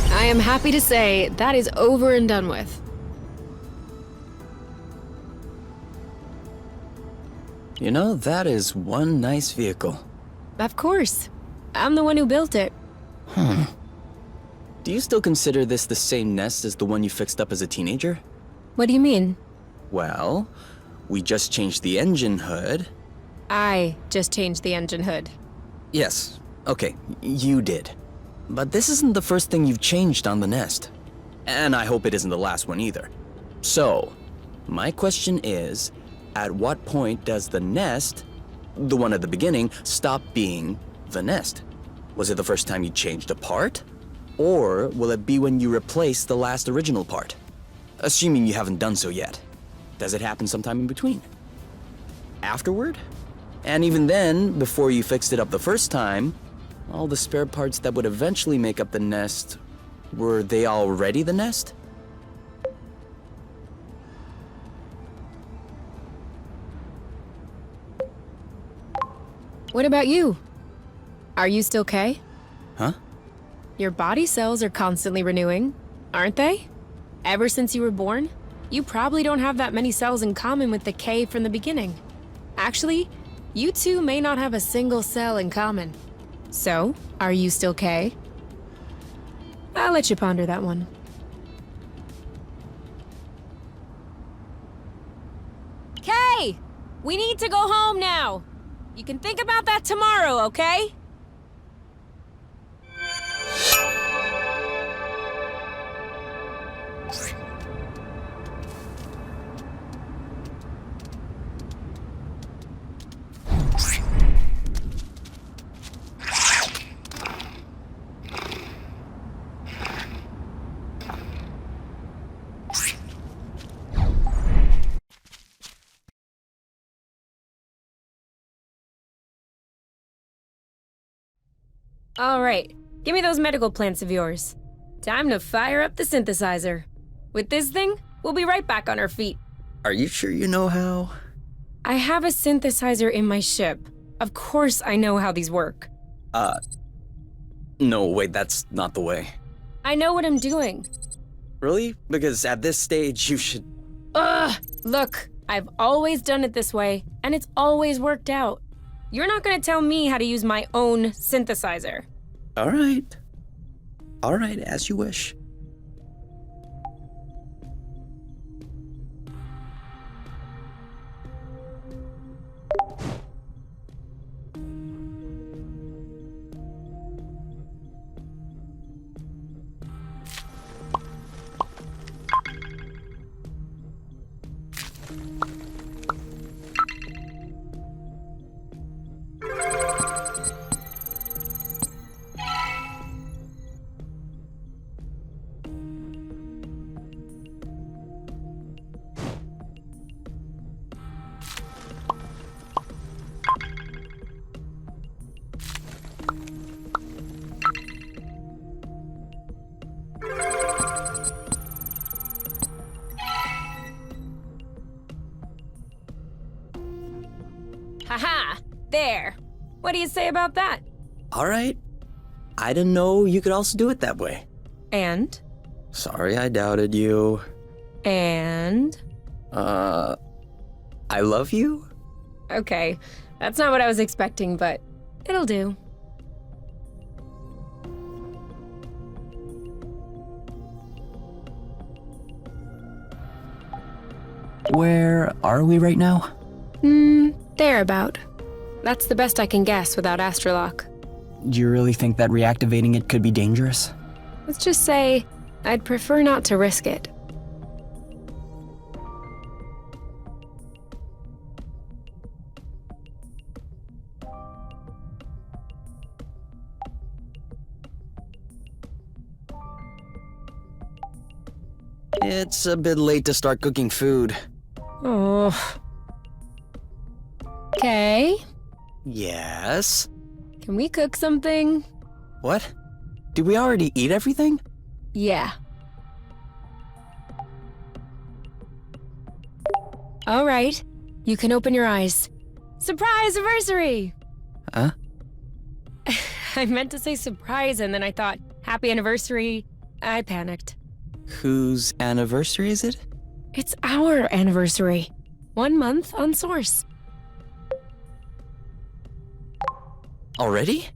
I am happy to say that is over and done with. You know, that is one nice vehicle. Of course. I'm the one who built it. Do you still consider this the same nest as the one you fixed up as a teenager? What do you mean? Well, we just changed the engine hood. I just changed the engine hood. Yes, okay, you did. But this isn't the first thing you've changed on the nest. And I hope it isn't the last one either. So, my question is, at what point does the nest, the one at the beginning, stop being the nest? Was it the first time you changed a part? Or will it be when you replace the last original part? Assuming you haven't done so yet. Does it happen sometime in between? Afterward? And even then, before you fixed it up the first time, all the spare parts that would eventually make up the nest, were they already the nest? What about you? Are you still K? Huh? Your body cells are constantly renewing, aren't they? Ever since you were born, you probably don't have that many cells in common with the K from the beginning. Actually, you two may not have a single cell in common. So, are you still K? I'll let you ponder that one. K! We need to go home now! You can think about that tomorrow, okay? All right, give me those medical plants of yours. Time to fire up the synthesizer. With this thing, we'll be right back on our feet. Are you sure you know how? I have a synthesizer in my ship. Of course I know how these work. No, wait, that's not the way. I know what I'm doing. Really? Because at this stage, you should... Ugh! Look, I've always done it this way, and it's always worked out. You're not gonna tell me how to use my own synthesizer. All right. All right, as you wish. Haha! There! What do you say about that? All right. I didn't know you could also do it that way. And? Sorry I doubted you. And? I love you? Okay, that's not what I was expecting, but it'll do. Where are we right now? Thereabout. That's the best I can guess without Astrolock. Do you really think that reactivating it could be dangerous? Let's just say, I'd prefer not to risk it. It's a bit late to start cooking food. Oh. Okay. Yes? Can we cook something? What? Did we already eat everything? Yeah. All right. You can open your eyes. Surprise anniversary! Huh? I meant to say surprise, and then I thought, happy anniversary. I panicked. Whose anniversary is it? It's our anniversary. 1 month on Source. Already?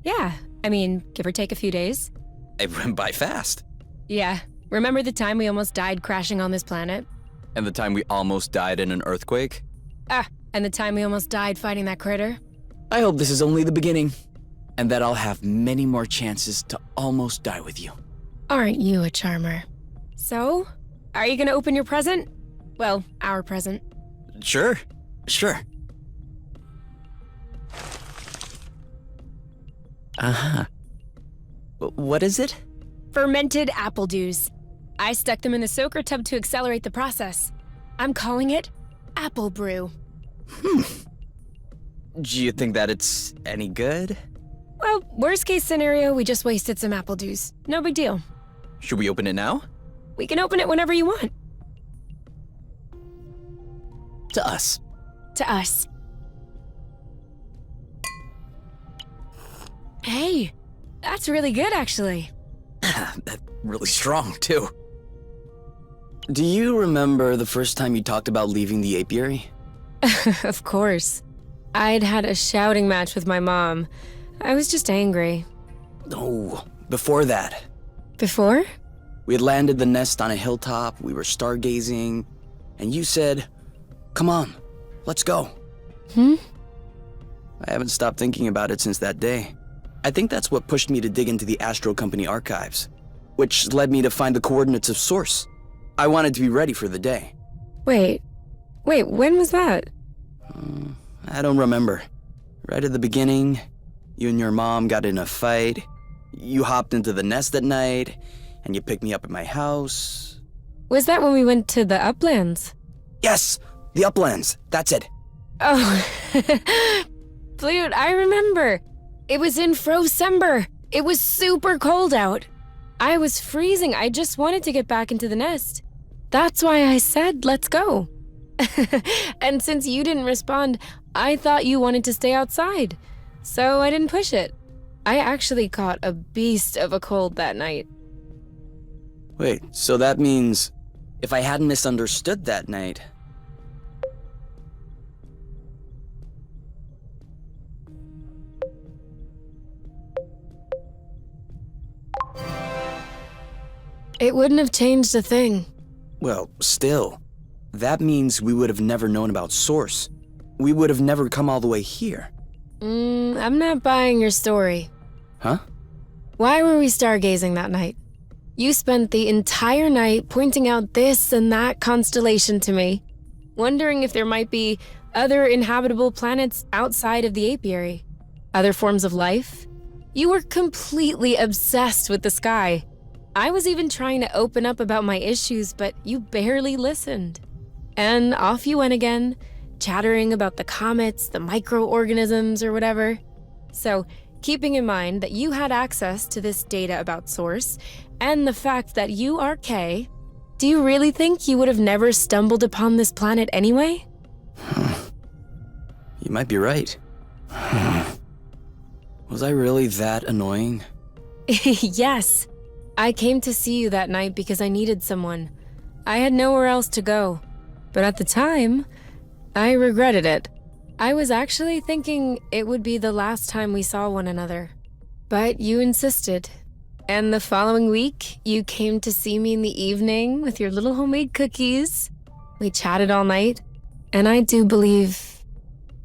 Yeah, I mean, give or take a few days. It went by fast. Yeah, remember the time we almost died crashing on this planet? And the time we almost died in an earthquake? And the time we almost died fighting that critter? I hope this is only the beginning, and that I'll have many more chances to almost die with you. Aren't you a charmer? So, are you gonna open your present? Well, our present. Sure. Uh-huh. What is it? Fermented apple dews. I stuck them in the soaker tub to accelerate the process. I'm calling it Apple Brew. Do you think that it's any good? Well, worst case scenario, we just wasted some apple dews. No big deal. Should we open it now? We can open it whenever you want. To us. To us. Hey, that's really good, actually. That's really strong, too. Do you remember the first time you talked about leaving the apiary? Of course. I'd had a shouting match with my mom. I was just angry. Oh, before that. Before? We had landed the nest on a hilltop, we were stargazing, and you said, "Come on, let's go." I haven't stopped thinking about it since that day. I think that's what pushed me to dig into the Astro Company archives, which led me to find the coordinates of Source. I wanted to be ready for the day. Wait, when was that? I don't remember. Right at the beginning, you and your mom got in a fight. You hopped into the nest at night, and you picked me up at my house. Was that when we went to the uplands? Yes, the uplands. That's it. Oh, dude, I remember. It was in Frocember. It was super cold out. I was freezing. I just wanted to get back into the nest. That's why I said, let's go. And since you didn't respond, I thought you wanted to stay outside. So I didn't push it. I actually caught a beast of a cold that night. Wait, so that means if I hadn't misunderstood that night... It wouldn't have changed a thing. Well, still, that means we would have never known about Source. We would have never come all the way here. I'm not buying your story. Huh? Why were we stargazing that night? You spent the entire night pointing out this and that constellation to me, wondering if there might be other inhabitable planets outside of the apiary. Other forms of life? You were completely obsessed with the sky. I was even trying to open up about my issues, but you barely listened. And off you went again, chattering about the comets, the microorganisms, or whatever. So, keeping in mind that you had access to this data about Source, and the fact that you are Kay, do you really think you would have never stumbled upon this planet anyway? You might be right. Was I really that annoying? Yes. I came to see you that night because I needed someone. I had nowhere else to go. But at the time, I regretted it. I was actually thinking it would be the last time we saw one another. But you insisted. And the following week, you came to see me in the evening with your little homemade cookies. We chatted all night. And I do believe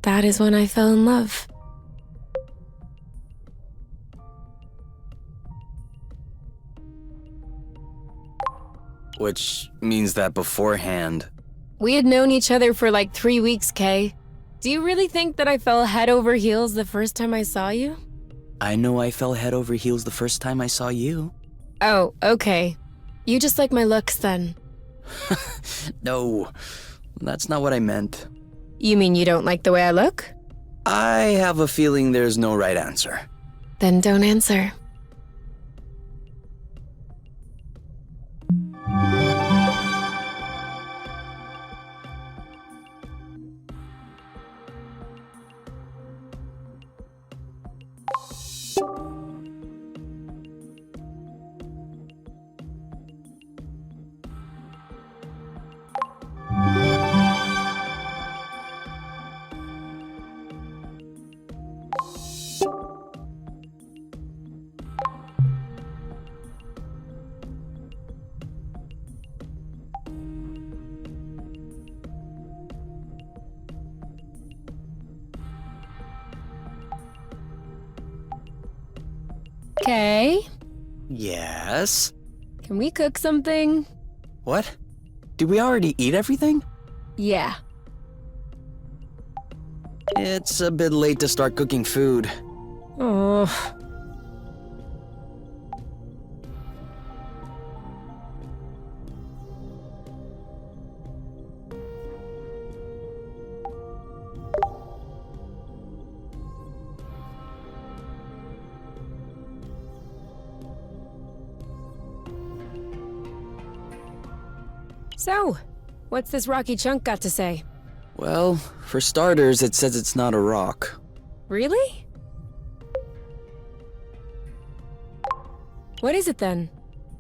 that is when I fell in love. Which means that beforehand... We had known each other for like 3 weeks, Kay. Do you really think that I fell head over heels the first time I saw you? I know I fell head over heels the first time I saw you. Oh, okay. You just like my looks then. No, that's not what I meant. You mean you don't like the way I look? I have a feeling there's no right answer. Then don't answer. Okay. Yes? Can we cook something? What? Did we already eat everything? Yeah. It's a bit late to start cooking food. Oh. So, what's this rocky chunk got to say? Well, for starters, it says it's not a rock. Really? What is it then?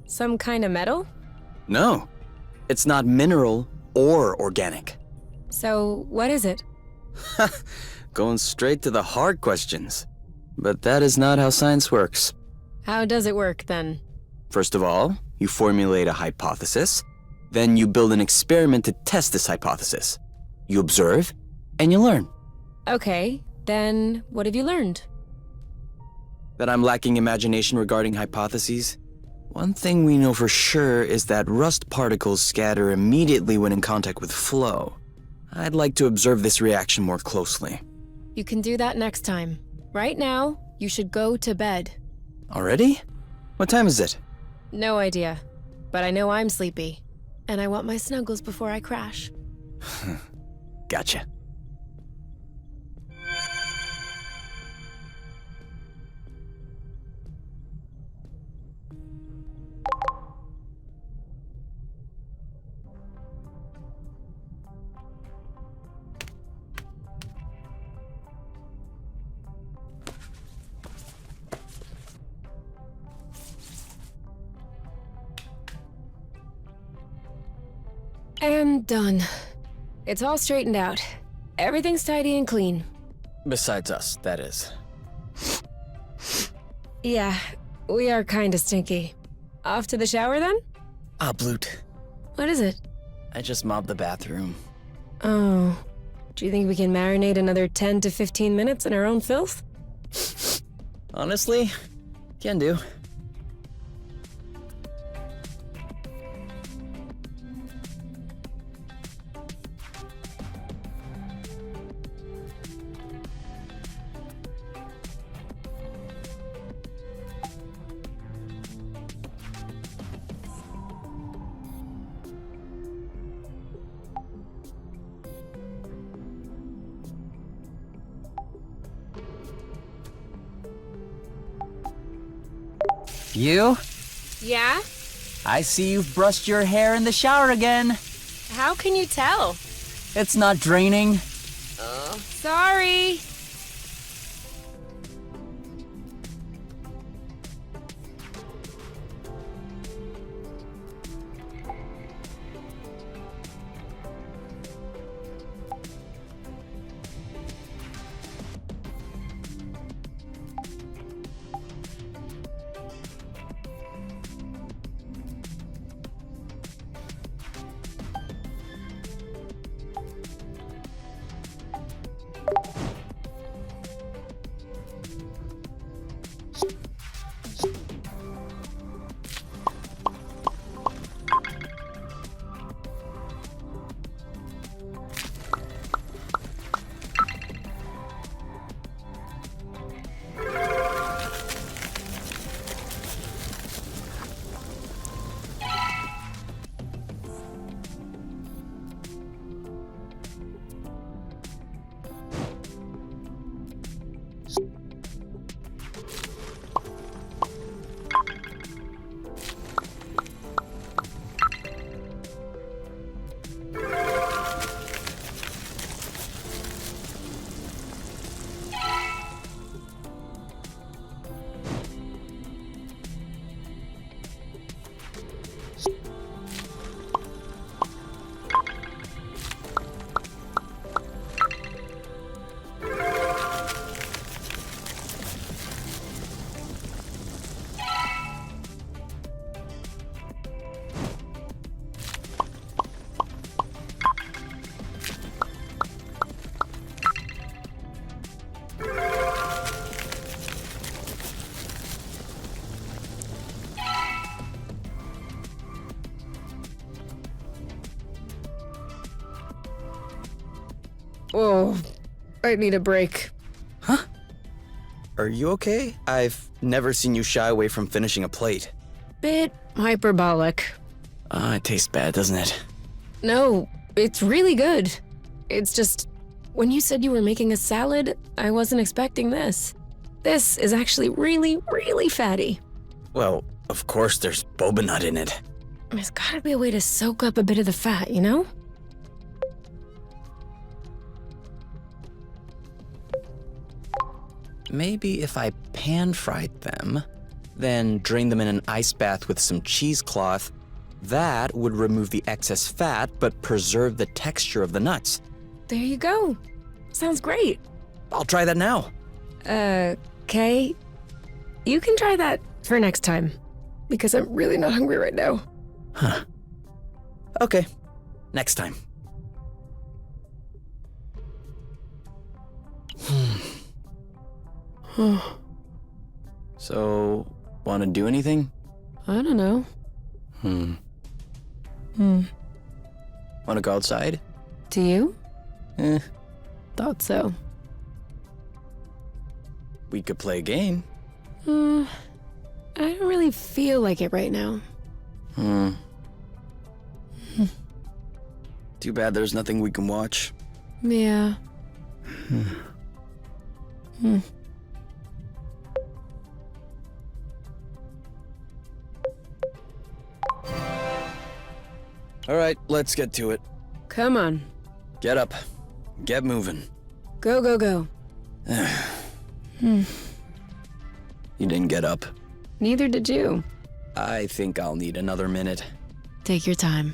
Some kind of metal? No, it's not mineral or organic. So, what is it? Going straight to the hard questions. But that is not how science works. How does it work then? First of all, you formulate a hypothesis. Then you build an experiment to test this hypothesis. You observe, and you learn. Okay, then what have you learned? That I'm lacking imagination regarding hypotheses? One thing we know for sure is that rust particles scatter immediately when in contact with flow. I'd like to observe this reaction more closely. You can do that next time. Right now, you should go to bed. Already? What time is it? No idea. But I know I'm sleepy. And I want my snuggles before I crash. Gotcha. And done. It's all straightened out. Everything's tidy and clean. Besides us, that is. Yeah, we are kinda stinky. Off to the shower then? Ah, Bloot. What is it? I just mobbed the bathroom. Oh. Do you think we can marinate another 10 to 15 minutes in our own filth? Honestly, can do. You? Yeah? I see you've brushed your hair in the shower again. How can you tell? It's not draining. Sorry. Oh, I need a break. Are you okay? I've never seen you shy away from finishing a plate. Bit hyperbolic. It tastes bad, doesn't it? No, it's really good. It's just, when you said you were making a salad, I wasn't expecting this. This is actually really, really fatty. Well, of course there's boba nut in it. There's gotta be a way to soak up a bit of the fat, you know? Maybe if I pan-fried them, then drain them in an ice bath with some cheesecloth. That would remove the excess fat but preserve the texture of the nuts. There you go. Sounds great. I'll try that now. Okay. You can try that for next time, because I'm really not hungry right now. Huh. Okay, next time. So, want to do anything? I don't know. Want to go outside? Do you? Eh, Thought so. we could play a game. I don't really feel like it right now. Too bad there's nothing we can watch. Yeah. All right, let's get to it. Come on. Get up. Get moving. Go, go, go. You didn't get up. Neither did you. I think I'll need another minute. Take your time.